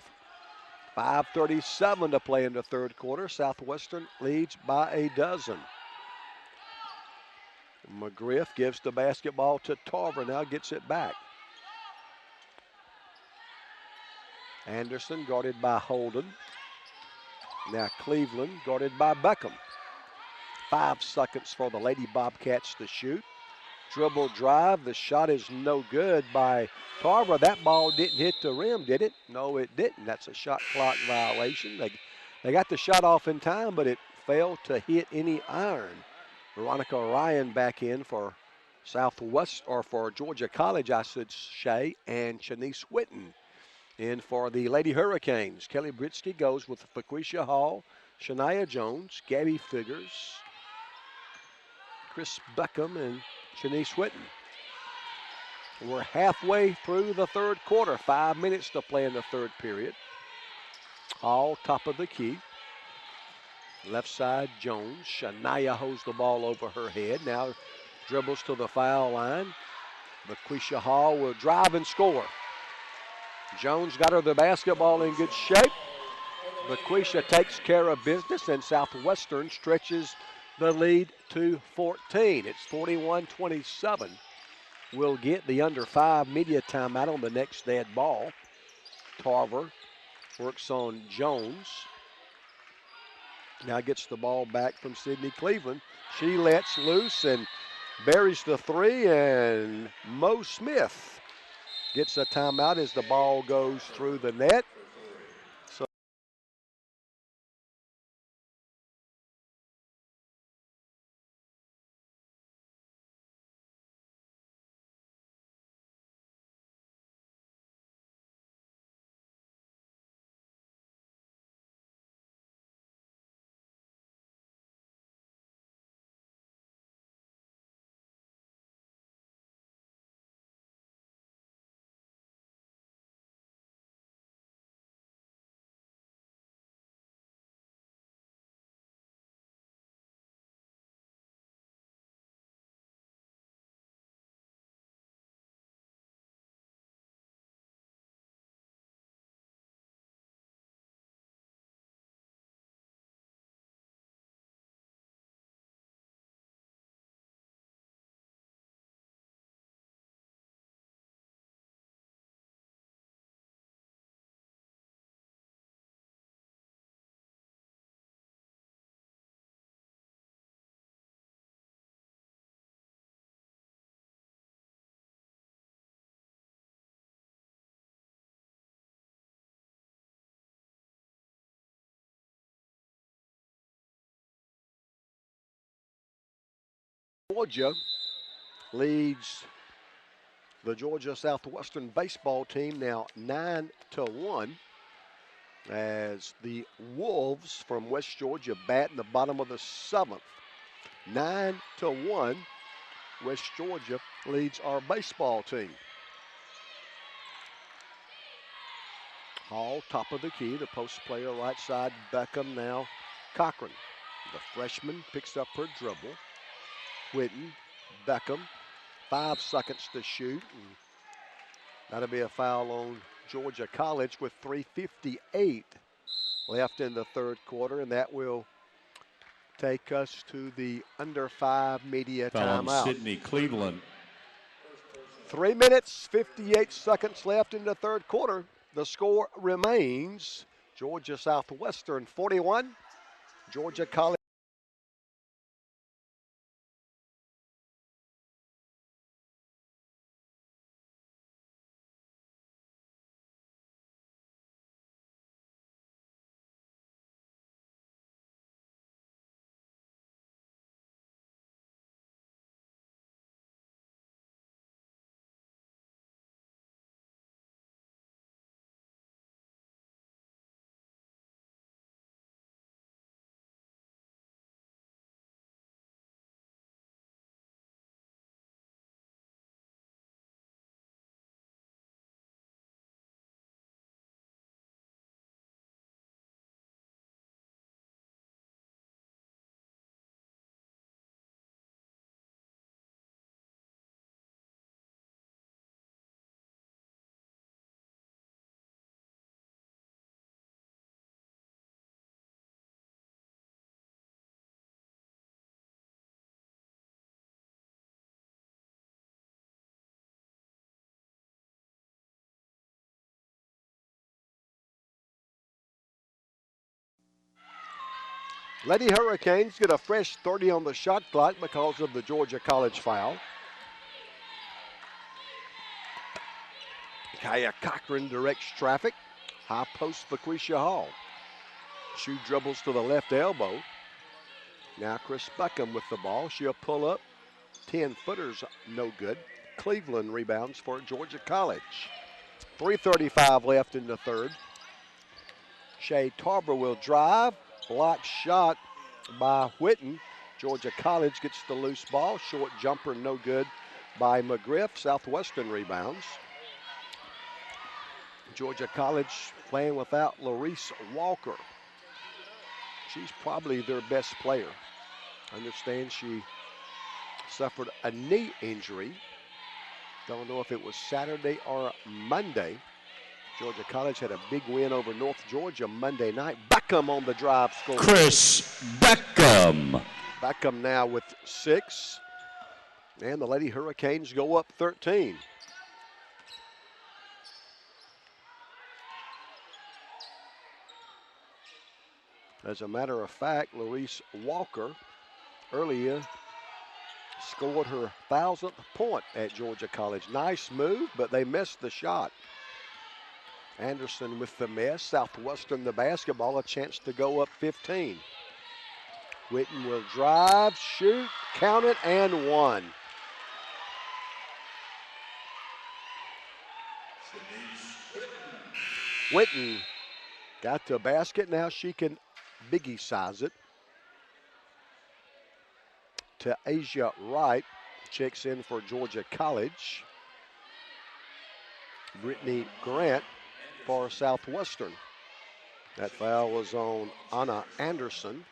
5:37 to play in the third quarter. Southwestern leads by a dozen. McGriff gives the basketball to Tarver, now gets it back. Anderson guarded by Holden. Now Cleveland guarded by Beckham. 5 seconds for the Lady Bobcats to shoot. Dribble drive, the shot is no good by Tarver. That ball didn't hit the rim, did it? No, it didn't. That's a shot clock violation. They got the shot off in time, but it failed to hit any iron. Veronica Ryan back in for Southwest, or for Georgia College, I should say, and Shanice Whitten in for the Lady Hurricanes. Kelly Britsky goes with Vaquisha Hall, Shania Jones, Gabby Figures, Chris Beckham, and Shanice Whitten. We're halfway through the third quarter. 5 minutes to play in the third period. Hall, top of the key. Left side, Jones. Shania holds the ball over her head. Now dribbles to the foul line. Vaquisha Hall will drive and score. Jones got her the basketball in good shape. Vaquisha takes care of business, and Southwestern stretches the lead to 14. It's 41-27. We'll get the under 5 media timeout on the next dead ball. Tarver works on Jones. Now gets the ball back from Sydney Cleveland. She lets loose and buries the 3, and Mo Smith gets a timeout as the ball goes through the net. Georgia leads the Georgia Southwestern baseball team now 9-1. as the Wolves from West Georgia bat in the bottom of the 7th. 9-1, West Georgia leads our baseball team. Hall, top of the key, the post player right side, Beckham, now Cochran. The freshman picks up her dribble. Whitten, Beckham, 5 seconds to shoot. And that'll be a foul on Georgia College with 3:58 left in the third quarter, and that will take us to the under 5 media Foul on timeout. Sydney Cleveland. 3 minutes, 58 seconds left in the third quarter. The score remains Georgia Southwestern 41, Georgia College. Lady Hurricanes get a fresh 30 on the shot clock because of the Georgia College foul. Kaya Cochran directs traffic. High post Vaquisha Hall. Shoe dribbles to the left elbow. Now Chris Beckham with the ball. She'll pull up. 10-footers, no good. Cleveland rebounds for Georgia College. 3:35 left in the third. Shea Tarver will drive. Block shot by Whitten. Georgia College gets the loose ball. Short jumper, no good by McGriff. Southwestern rebounds. Georgia College playing without Larice Walker. She's probably their best player. Understand she suffered a knee injury. Don't know if it was Saturday or Monday. Georgia College had a big win over North Georgia Monday night. Beckham on the drive score. Chris Beckham. Beckham now with 6. And the Lady Hurricanes go up 13. As a matter of fact, Larice Walker earlier scored her 1,000th point at Georgia College. Nice move, but they missed the shot. Anderson with the miss. Southwestern the basketball, a chance to go up 15. Whitten will drive, shoot, count it, and 1. Whitten got to a basket. Now she can biggie size it. To Asia Wright, checks in for Georgia College. Brittany Grant for Southwestern. That foul was on Anna Anderson.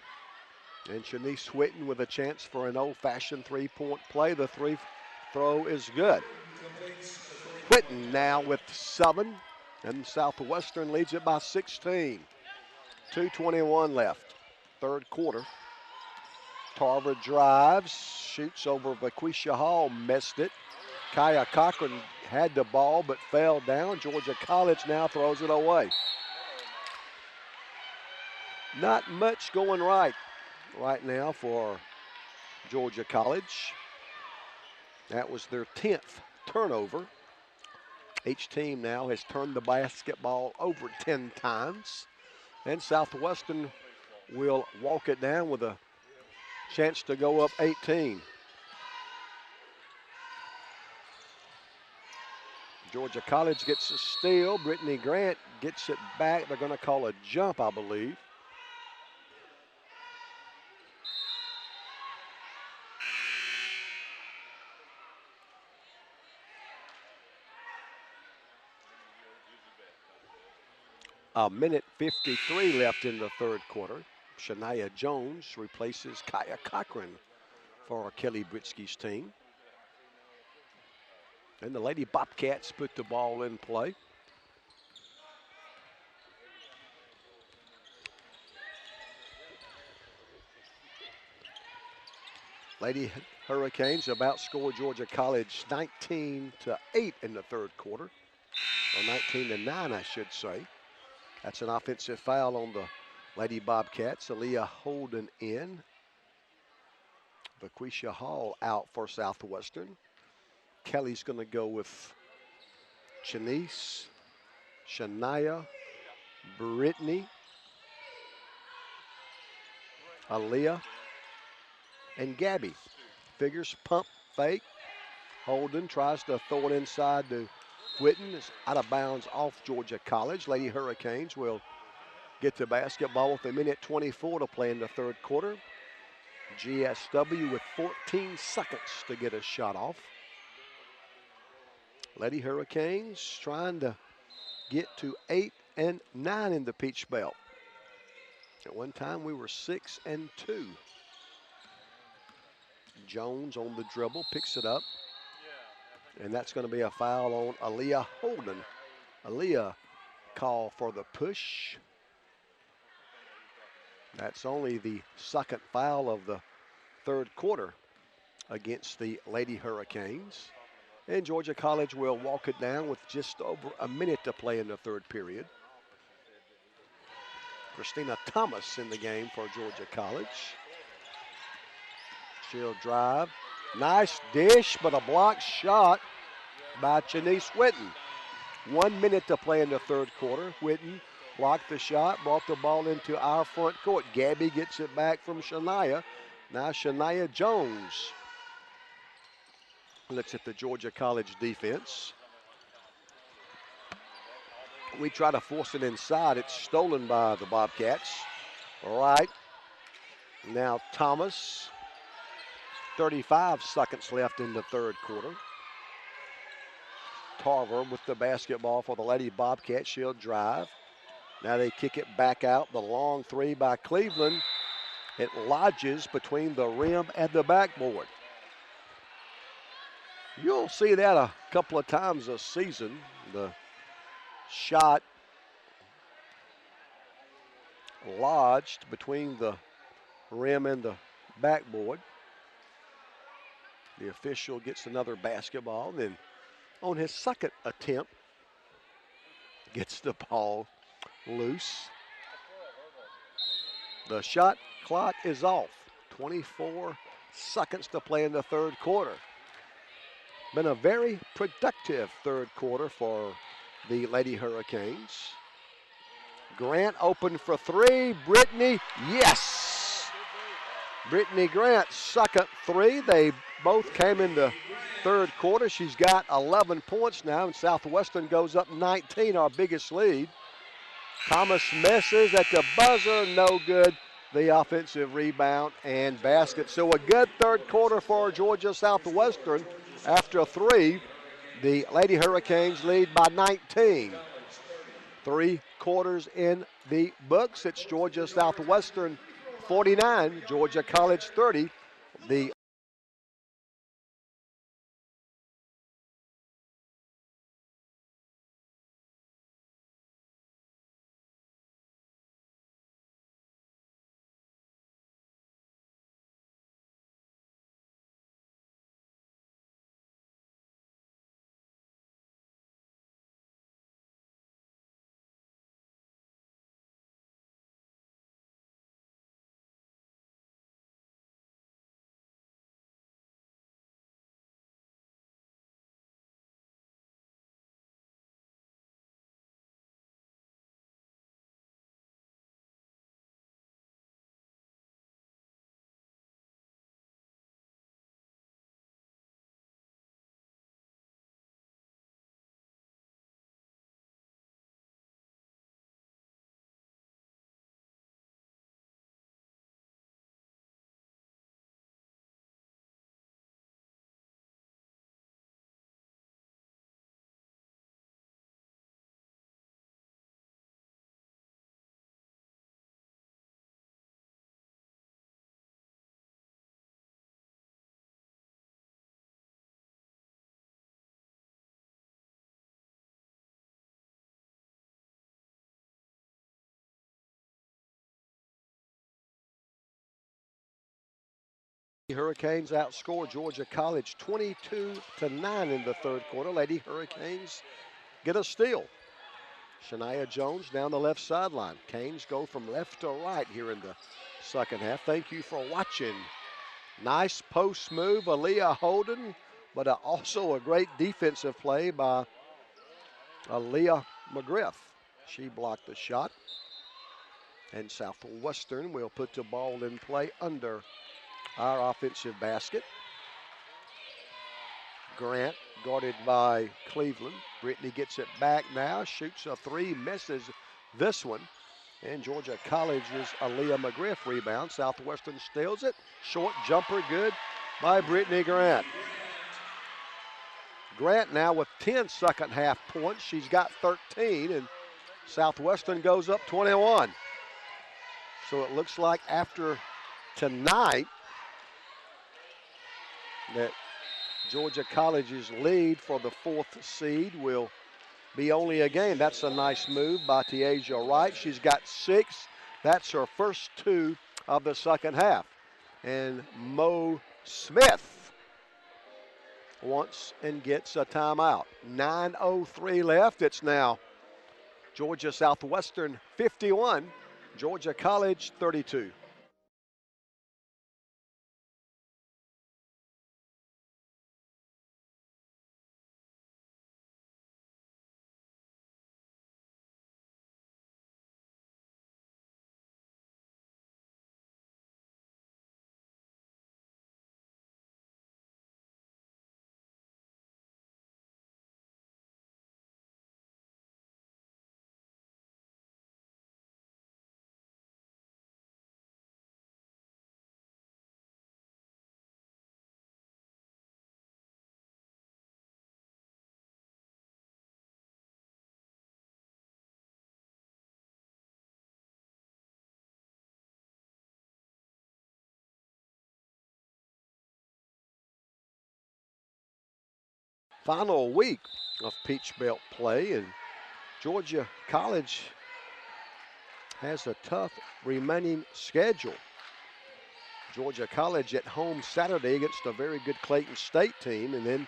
And Shanice Whitten with a chance for an old-fashioned three-point play. The free throw is good. Whitten now with 7, and Southwestern leads it by 16. 2:21 left, third quarter. Tarver drives, shoots over Vaquisha Hall, missed it. Kaya Cochran had the ball but fell down. Georgia College now throws it away. Not much going right now for Georgia College. That was their 10th turnover. Each team now has turned the basketball over 10 times. And Southwestern will walk it down with a chance to go up 18. Georgia College gets a steal. Brittany Grant gets it back. They're going to call a jump, I believe. A minute 53 left in the third quarter. Shania Jones replaces Kaya Cochran for Kelly Britsky's team. And the Lady Bobcats put the ball in play. Lady Hurricanes about scored Georgia College 19-8 in the third quarter. Or 19-9, I should say. That's an offensive foul on the Lady Bobcats. Aaliyah Holden in. Vaquisha Hall out for Southwestern. Kelly's going to go with Janice, Shania, Brittany, Aaliyah, and Gabby. Figures, pump, fake. Holden tries to throw it inside to Whitten. It's out of bounds off Georgia College. Lady Hurricanes will get the basketball with a minute 24 to play in the third quarter. GSW with 14 seconds to get a shot off. Lady Hurricanes trying to get to 8 and 9 in the Peach Belt. At one time we were 6 and 2. Jones on the dribble, picks it up. And that's going to be a foul on Aaliyah Holden. Aaliyah call for the push. That's only the second foul of the third quarter against the Lady Hurricanes. And Georgia College will walk it down with just over a minute to play in the third period. Christina Thomas in the game for Georgia College. She'll drive. Nice dish, but a blocked shot by Janice Whitten. 1 minute to play in the third quarter. Whitten blocked the shot, brought the ball into our front court. Gabby gets it back from Shania. Now Shania Jones looks at the Georgia College defense. We try to force it inside. It's stolen by the Bobcats. All right. Now Thomas. 35 seconds left in the third quarter. Tarver with the basketball for the Lady Bobcats. She'll drive. Now they kick it back out. The long three by Cleveland. It lodges between the rim and the backboard. You'll see that a couple of times this season. The shot lodged between the rim and the backboard. The official gets another basketball. Then on his second attempt, gets the ball loose. The shot clock is off. 24 seconds to play in the third quarter. Been a very productive third quarter for the Lady Hurricanes. Grant open for three. Brittany, yes! Brittany Grant, second three. They both came in the third quarter. She's got 11 points now, and Southwestern goes up 19, our biggest lead. Thomas misses at the buzzer, no good. The offensive rebound and basket. So a good third quarter for Georgia Southwestern. After three, the Lady Hurricanes lead by 19. 3 quarters in the books. It's Georgia Southwestern 49, Georgia College 30. The Hurricanes outscore Georgia College 22-9 in the third quarter. Lady Hurricanes get a steal. Shania Jones down the left sideline. Canes go from left to right here in the second half. Thank you for watching. Nice post move, Aaliyah Holden, but also a great defensive play by Aaliyah McGriff. She blocked the shot. And Southwestern will put the ball in play under our offensive basket. Grant guarded by Cleveland. Brittany gets it back now, shoots a three, misses this one. And Georgia College's Aaliyah McGriff rebound. Southwestern steals it. Short jumper, good by Brittany Grant. Grant now with 10 second half points. She's got 13, and Southwestern goes up 21. So it looks like after tonight that Georgia College's lead for the fourth seed will be only a game. That's a nice move by Tiaja Wright. She's got 6. That's her first 2 of the second half. And Mo Smith wants and gets a timeout. 9:03 left. It's now Georgia Southwestern 51, Georgia College 32. Final week of Peach Belt play, and Georgia College has a tough remaining schedule. Georgia College at home Saturday against a very good Clayton State team, and then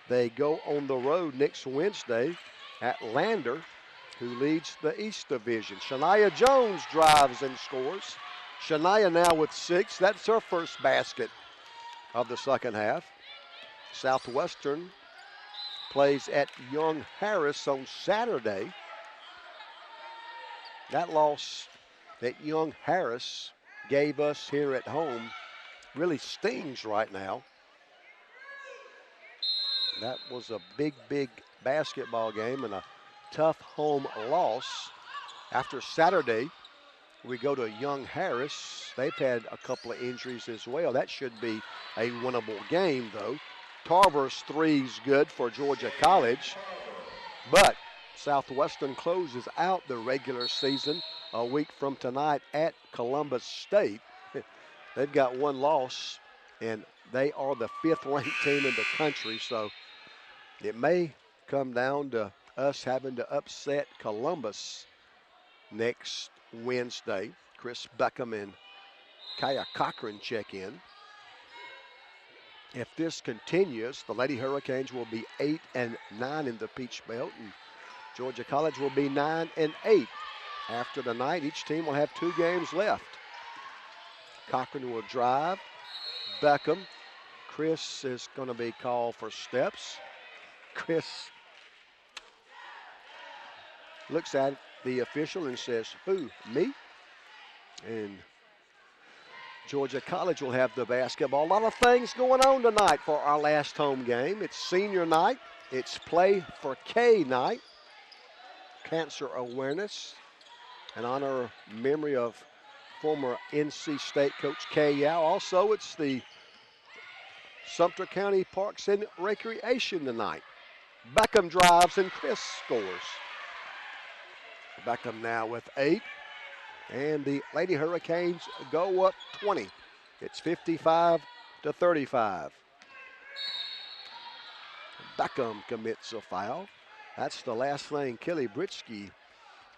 they go on the road next Wednesday at Lander, who leads the East Division. Shania Jones drives and scores. Shania now with 6. That's her first basket of the second half. Southwestern plays at Young Harris on Saturday. That loss that Young Harris gave us here at home really stings right now. That was a big basketball game and a tough home loss. After Saturday, we go to Young Harris. They've had a couple of injuries as well. That should be a winnable game, though. Tarver's 3's good for Georgia College, but Southwestern closes out the regular season a week from tonight at Columbus State. They've got 1 loss, and they are the 5th ranked team in the country, so it may come down to us having to upset Columbus next Wednesday. Chris Beckham and Kaya Cochran check in. If this continues, the Lady Hurricanes will be 8-9 in the Peach Belt, and Georgia College will be 9-8. After tonight, each team will have 2 games left. Cochran will drive. Beckham. Chris is going to be called for steps. Chris looks at the official and says, "Who, me?" And Georgia College will have the basketball. A lot of things going on tonight for our last home game. It's senior night. It's Play for K night. Cancer awareness and honor memory of former NC State coach Kay Yao. Also, it's the Sumter County Parks and Recreation tonight. Beckham drives and Chris scores. Beckham now with 8. And the Lady Hurricanes go up 20. It's 55-35. Beckham commits a foul. That's the last thing Kelly Britsky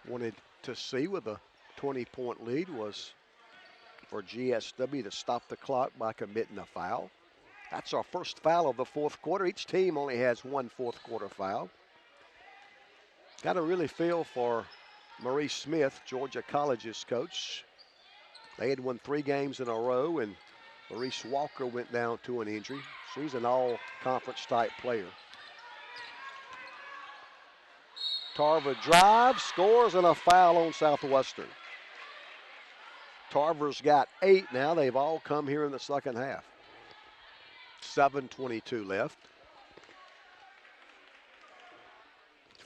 wanted to see with a 20-point lead, was for GSW to stop the clock by committing a foul. That's our first foul of the fourth quarter. Each team only has one fourth quarter foul. Got to really feel for Maurice Smith, Georgia College's coach. They had won 3 games in a row, and Maurice Walker went down to an injury. So he's an all-conference type player. Tarver drives, scores, and a foul on Southwestern. Tarver's got 8 now. They've all come here in the second half. 7:22 left.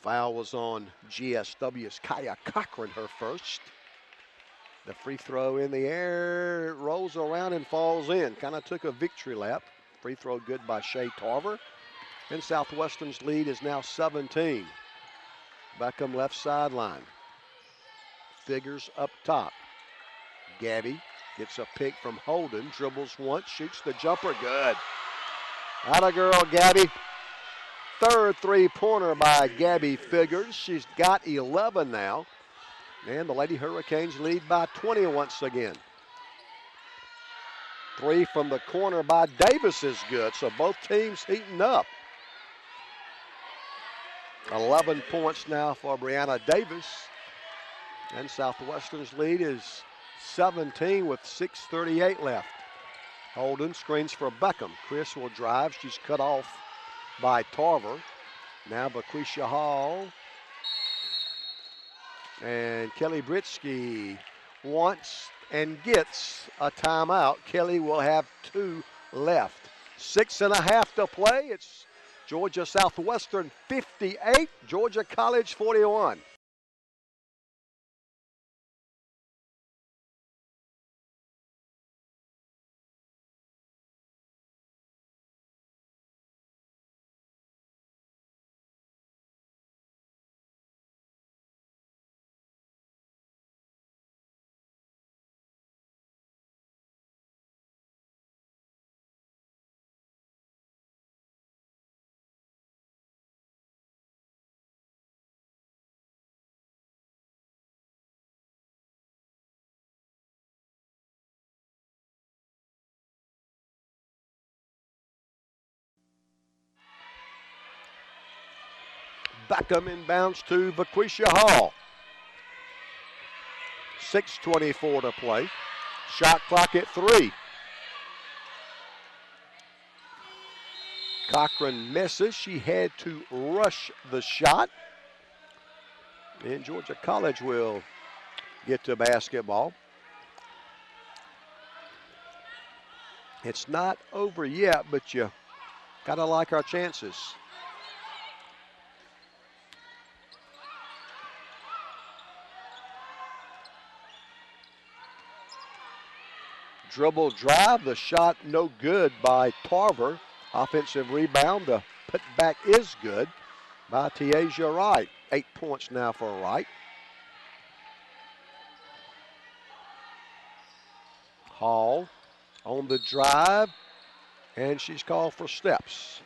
Foul was on GSW's Kaya Cochran, her first. The free throw in the air, it rolls around and falls in. Kind of took a victory lap. Free throw good by Shea Tarver. And Southwestern's lead is now 17. Beckham left sideline. Figures up top. Gabby gets a pick from Holden, dribbles once, shoots the jumper, good. Atta girl, Gabby. Third three-pointer by Gabby Figures. She's got 11 now. And the Lady Hurricanes lead by 20 once again. 3 from the corner by Davis is good, so both teams heating up. 11 points now for Brianna Davis. And Southwestern's lead is 17 with 6:38 left. Holden screens for Beckham. Chris will drive. She's cut off by Tarver. Now Baquisha Hall. And Kelly Britsky wants and gets a timeout. Kelly will have 2 left. 6.5 to play. It's Georgia Southwestern 58, Georgia College 41. Beckham inbounds to Baquisha Hall. 6:24 to play. Shot clock at 3. Cochran misses. She had to rush the shot. And Georgia College will get to basketball. It's not over yet, but you gotta like our chances. Dribble drive, the shot no good by Tarver. Offensive rebound, the putback is good by Tiaja Wright. 8 points now for Wright. Hall on the drive, and she's called for steps.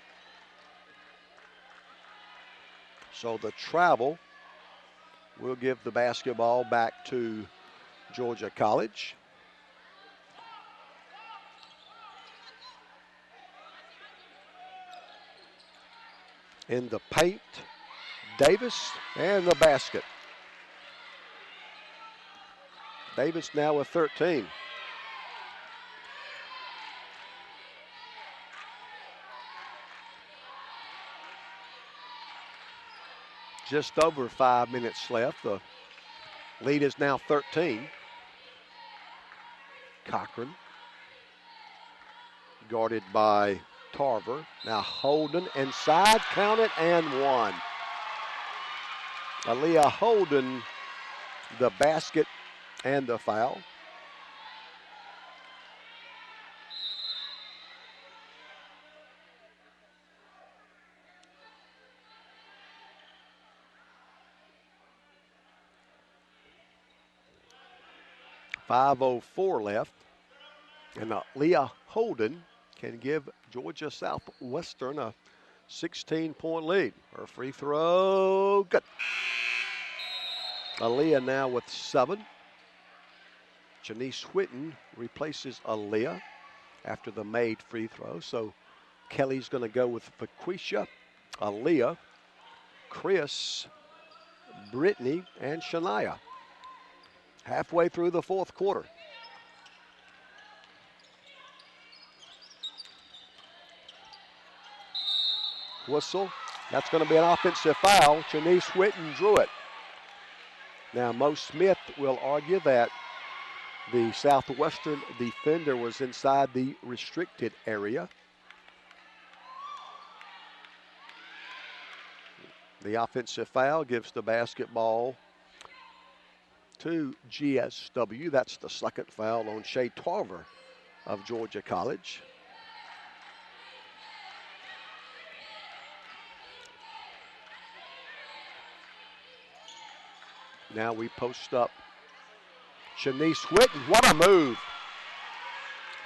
So the travel will give the basketball back to Georgia College. In the paint, Davis and the basket. Davis now with 13. Just over 5 minutes left. The lead is now 13. Cochran guarded by Tarver. Now Holden inside, count it, and 1. Aaliyah Holden, the basket and the foul. .504 left. And Aaliyah Holden can give Georgia Southwestern a 16-point lead. Her free throw, good. Aaliyah now with 7. Janice Whitten replaces Aaliyah after the made free throw. So Kelly's going to go with Vaquisha, Aaliyah, Chris, Brittany, and Shania. Halfway through the fourth quarter. Whistle. That's going to be an offensive foul. Janice Whitten drew it. Now, Mo Smith will argue that the Southwestern defender was inside the restricted area. The offensive foul gives the basketball to GSW. That's the second foul on Shea Tarver of Georgia College. Now we post up Shanice Whitten. What a move.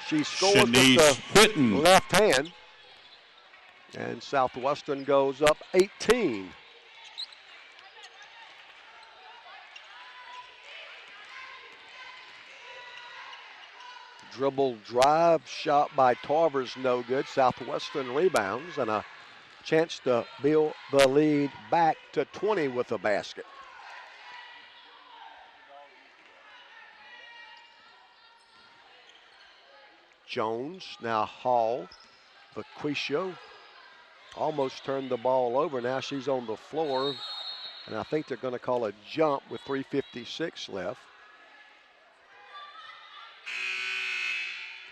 She scores Shanice with the Whitten. left hand. And Southwestern goes up 18. Dribble drive shot by Tarver's no good. Southwestern rebounds and a chance to build the lead back to 20 with a basket. Jones, now Hall, Vaquisha almost turned the ball over. Now she's on the floor, and I think they're going to call a jump with 3:56 left.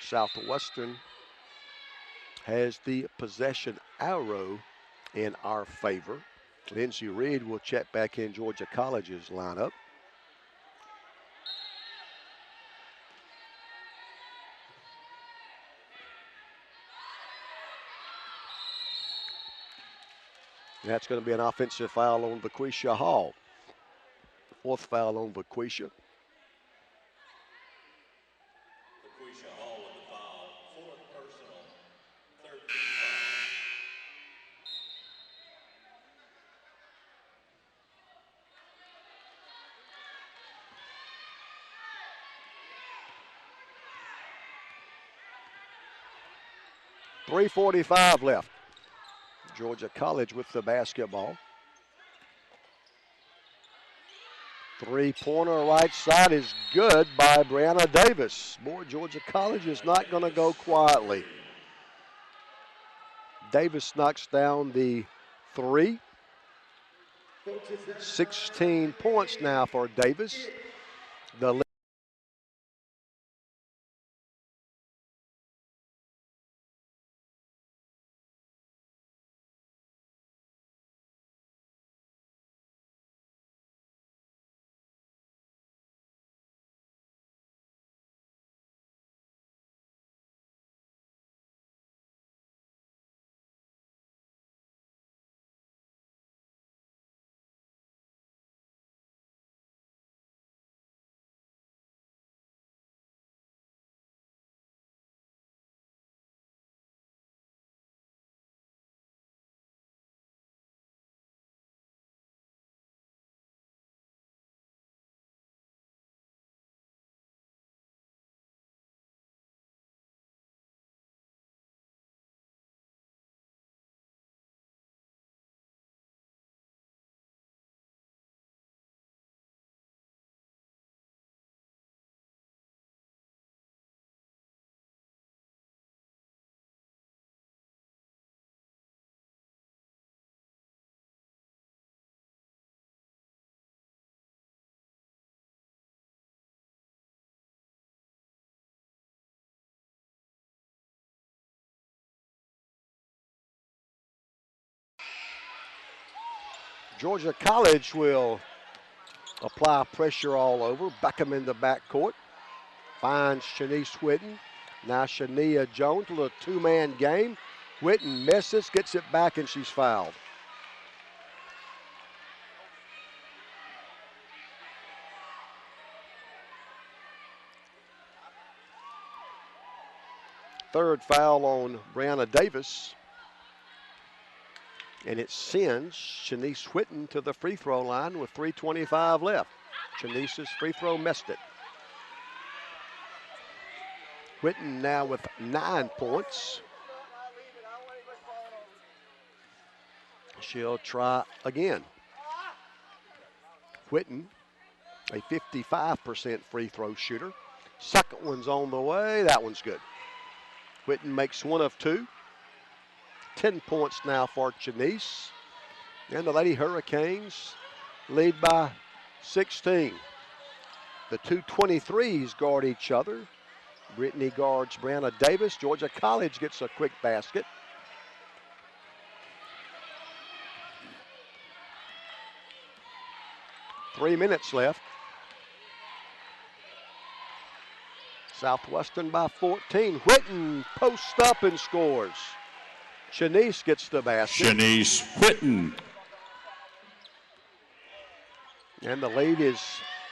Southwestern has the possession arrow in our favor. Lindsey Reed will check back in Georgia College's lineup. That's going to be an offensive foul on Vaquisha Hall. Fourth foul on Vaquisha. Vaquisha Hall with the foul. Fourth personal. 13 .345 left. Georgia College with the basketball. Three-pointer right side is good by Brianna Davis. Boy, Georgia College is not going to go quietly. Davis knocks down the three. 16 points now for Davis. The Georgia College will apply pressure all over. Beckham in the backcourt. Finds Shanice Whitten. Now Shania Jones with a two-man game. Whitten misses, gets it back, and she's fouled. Third foul on Brianna Davis. And it sends Shanice Whitten to the free throw line with 3:25 left. Shanice's free throw missed it. Whitten now with 9 points. She'll try again. Whitten, a 55% free throw shooter. Second one's on the way. That one's good. Whitten makes 1 of 2. 10 points now for Janice. And the Lady Hurricanes lead by 16. The two 23s guard each other. Brittany guards Brianna Davis. Georgia College gets a quick basket. Three minutes left. Southwestern by 14. Whitten posts up and scores. Shanice gets the basket. Shanice Whitten. And the lead is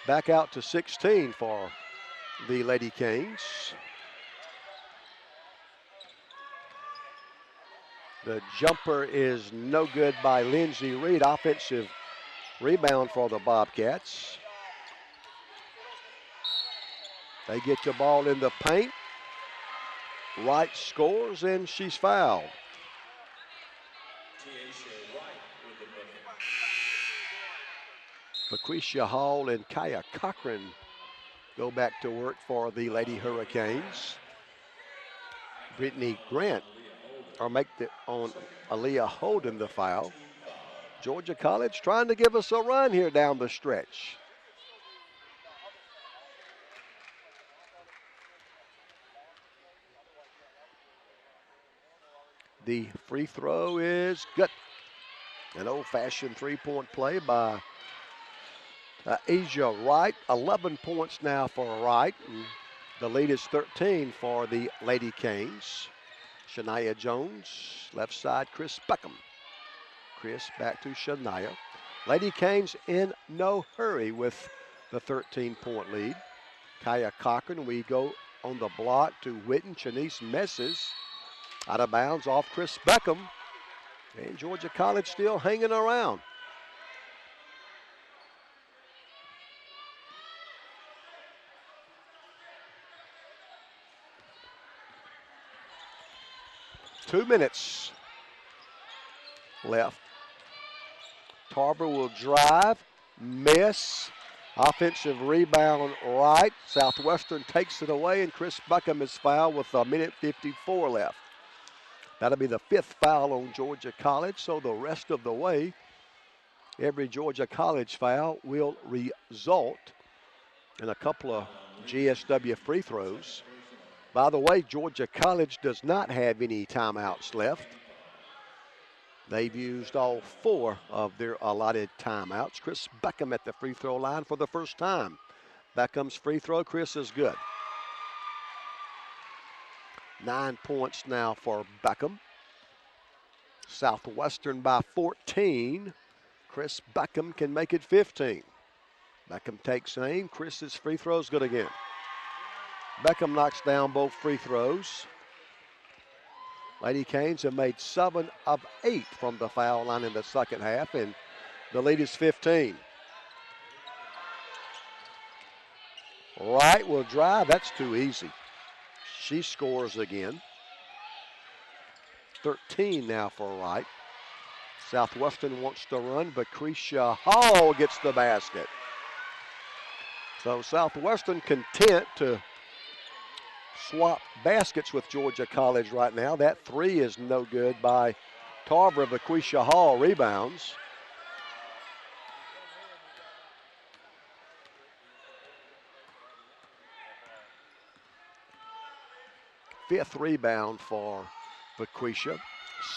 back out to 16 for the Lady Canes. The jumper is no good by Lindsay Reed. Offensive rebound for the Bobcats. They get the ball in the paint. Wright scores, and she's fouled. Laquisha Hall and Kaya Cochran go back to work for the Lady Hurricanes. Brittany Grant make it on Aaliyah Holden the foul. Georgia College trying to give us a run here down the stretch. The free throw is good. An old-fashioned three-point play by Asia Wright. 11 points now for Wright. And the lead is 13 for the Lady Canes. Shania Jones, left side, Chris Beckham. Chris back to Shania. Lady Canes in no hurry with the 13-point lead. Kaya Cochran, we go on the block to Whitten. Shanice messes. Out of bounds off Chris Beckham. And Georgia College still hanging around. Two minutes left. Tarver will drive, miss. Offensive rebound right. Southwestern takes it away, and Chris Beckham is fouled with 1:54 left. That'll be the 5th foul on Georgia College, so the rest of the way, every Georgia College foul will result in a couple of GSW free throws. By the way, Georgia College does not have any timeouts left. They've used all 4 of their allotted timeouts. Chris Beckham at the free throw line for the first time. Beckham's free throw, Chris, is good. 9 points now for Beckham. Southwestern by 14. Chris Beckham can make it 15. Beckham takes aim. Chris's free throw is good again. Beckham knocks down both free throws. Lady Canes have made 7 of 8 from the foul line in the second half, and the lead is 15. Wright will drive. That's too easy. She scores again. 13 now for Wright. Southwestern wants to run, but Crecia Hall gets the basket. So Southwestern content to swap baskets with Georgia College right now. That 3 is no good by Tarver. Laquisha Hall rebounds. Fifth rebound for Laquisha.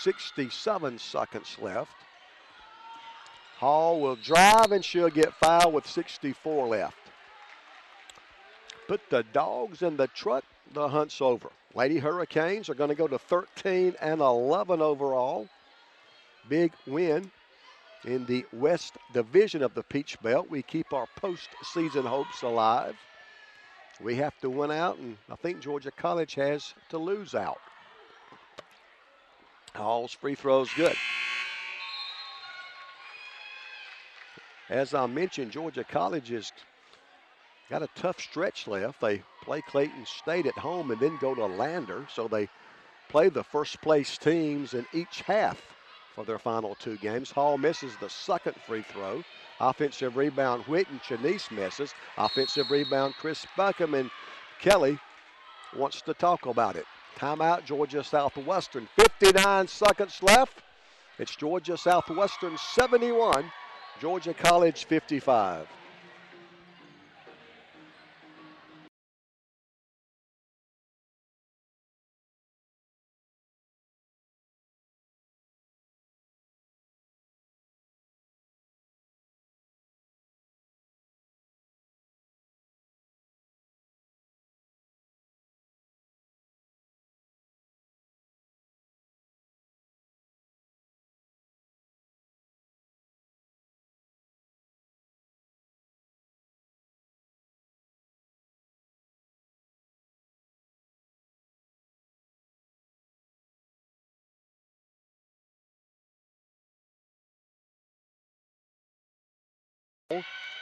67 seconds left. Hall will drive, and she'll get fouled with 64 left. Put the dogs in the truck. The hunt's over. Lady Hurricanes are going to go to 13-11 overall. Big win in the West Division of the Peach Belt. We keep our postseason hopes alive. We have to win out, and I think Georgia College has to lose out. Hall's free throw is good. As I mentioned, Georgia College has got a tough stretch left. They play Clayton State at home and then go to Lander. So they play the first place teams in each half for their final 2 games. Hall misses the second free throw. Offensive rebound, Whit and Chenise misses. Offensive rebound, Chris Buckham, and Kelly wants to talk about it. Timeout, Georgia Southwestern. 59 seconds left. It's Georgia Southwestern 71, Georgia College 55.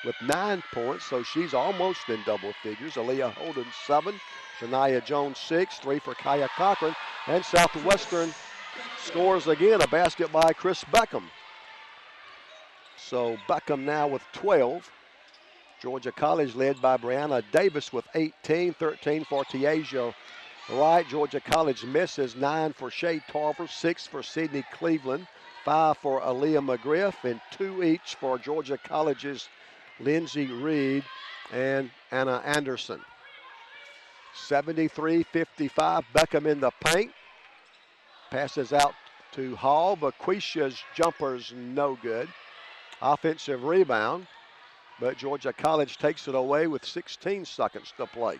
With 9 points, so she's almost in double figures. Aaliyah Holden 7, Shania Jones 6, 3 for Kaya Cochran, and Southwestern scores again, a basket by Chris Beckham. So Beckham now with 12. Georgia College led by Brianna Davis with 18, 13 for Tiaja Wright. Georgia College misses 9 for Shay Tarver, 6 for Sydney Cleveland, 5 for Aaliyah McGriff, and 2 each for Georgia College's Lindsay Reed and Anna Anderson. 73-55, Beckham in the paint. Passes out to Hall, but Quisha's jumper's no good. Offensive rebound, but Georgia College takes it away with 16 seconds to play.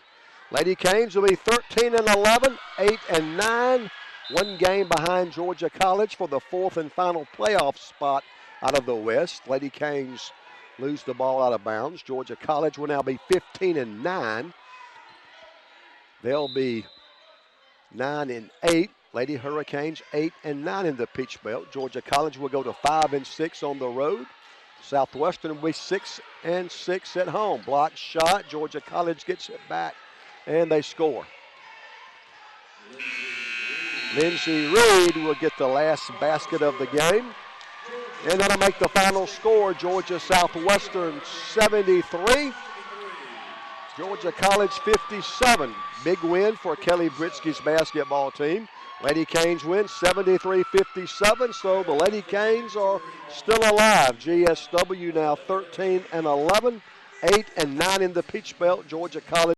Lady Canes will be 13-11, 8-9. 1 game behind Georgia College for the 4th and final playoff spot out of the West. Lady Canes lose the ball out of bounds. Georgia College will now be 15-9. They'll be 9-8. Lady Hurricanes 8-9 in the Peach Belt. Georgia College will go to 5-6 on the road. Southwestern will be 6-6 at home. Blocked shot. Georgia College gets it back, and they score. Lindsay Reed will get the last basket of the game. And that'll make the final score, Georgia Southwestern 73, Georgia College 57. Big win for Kelly Britsky's basketball team. Lady Canes win 73-57, so the Lady Canes are still alive. GSW now 13-11, 8-9 in the Peach Belt. Georgia College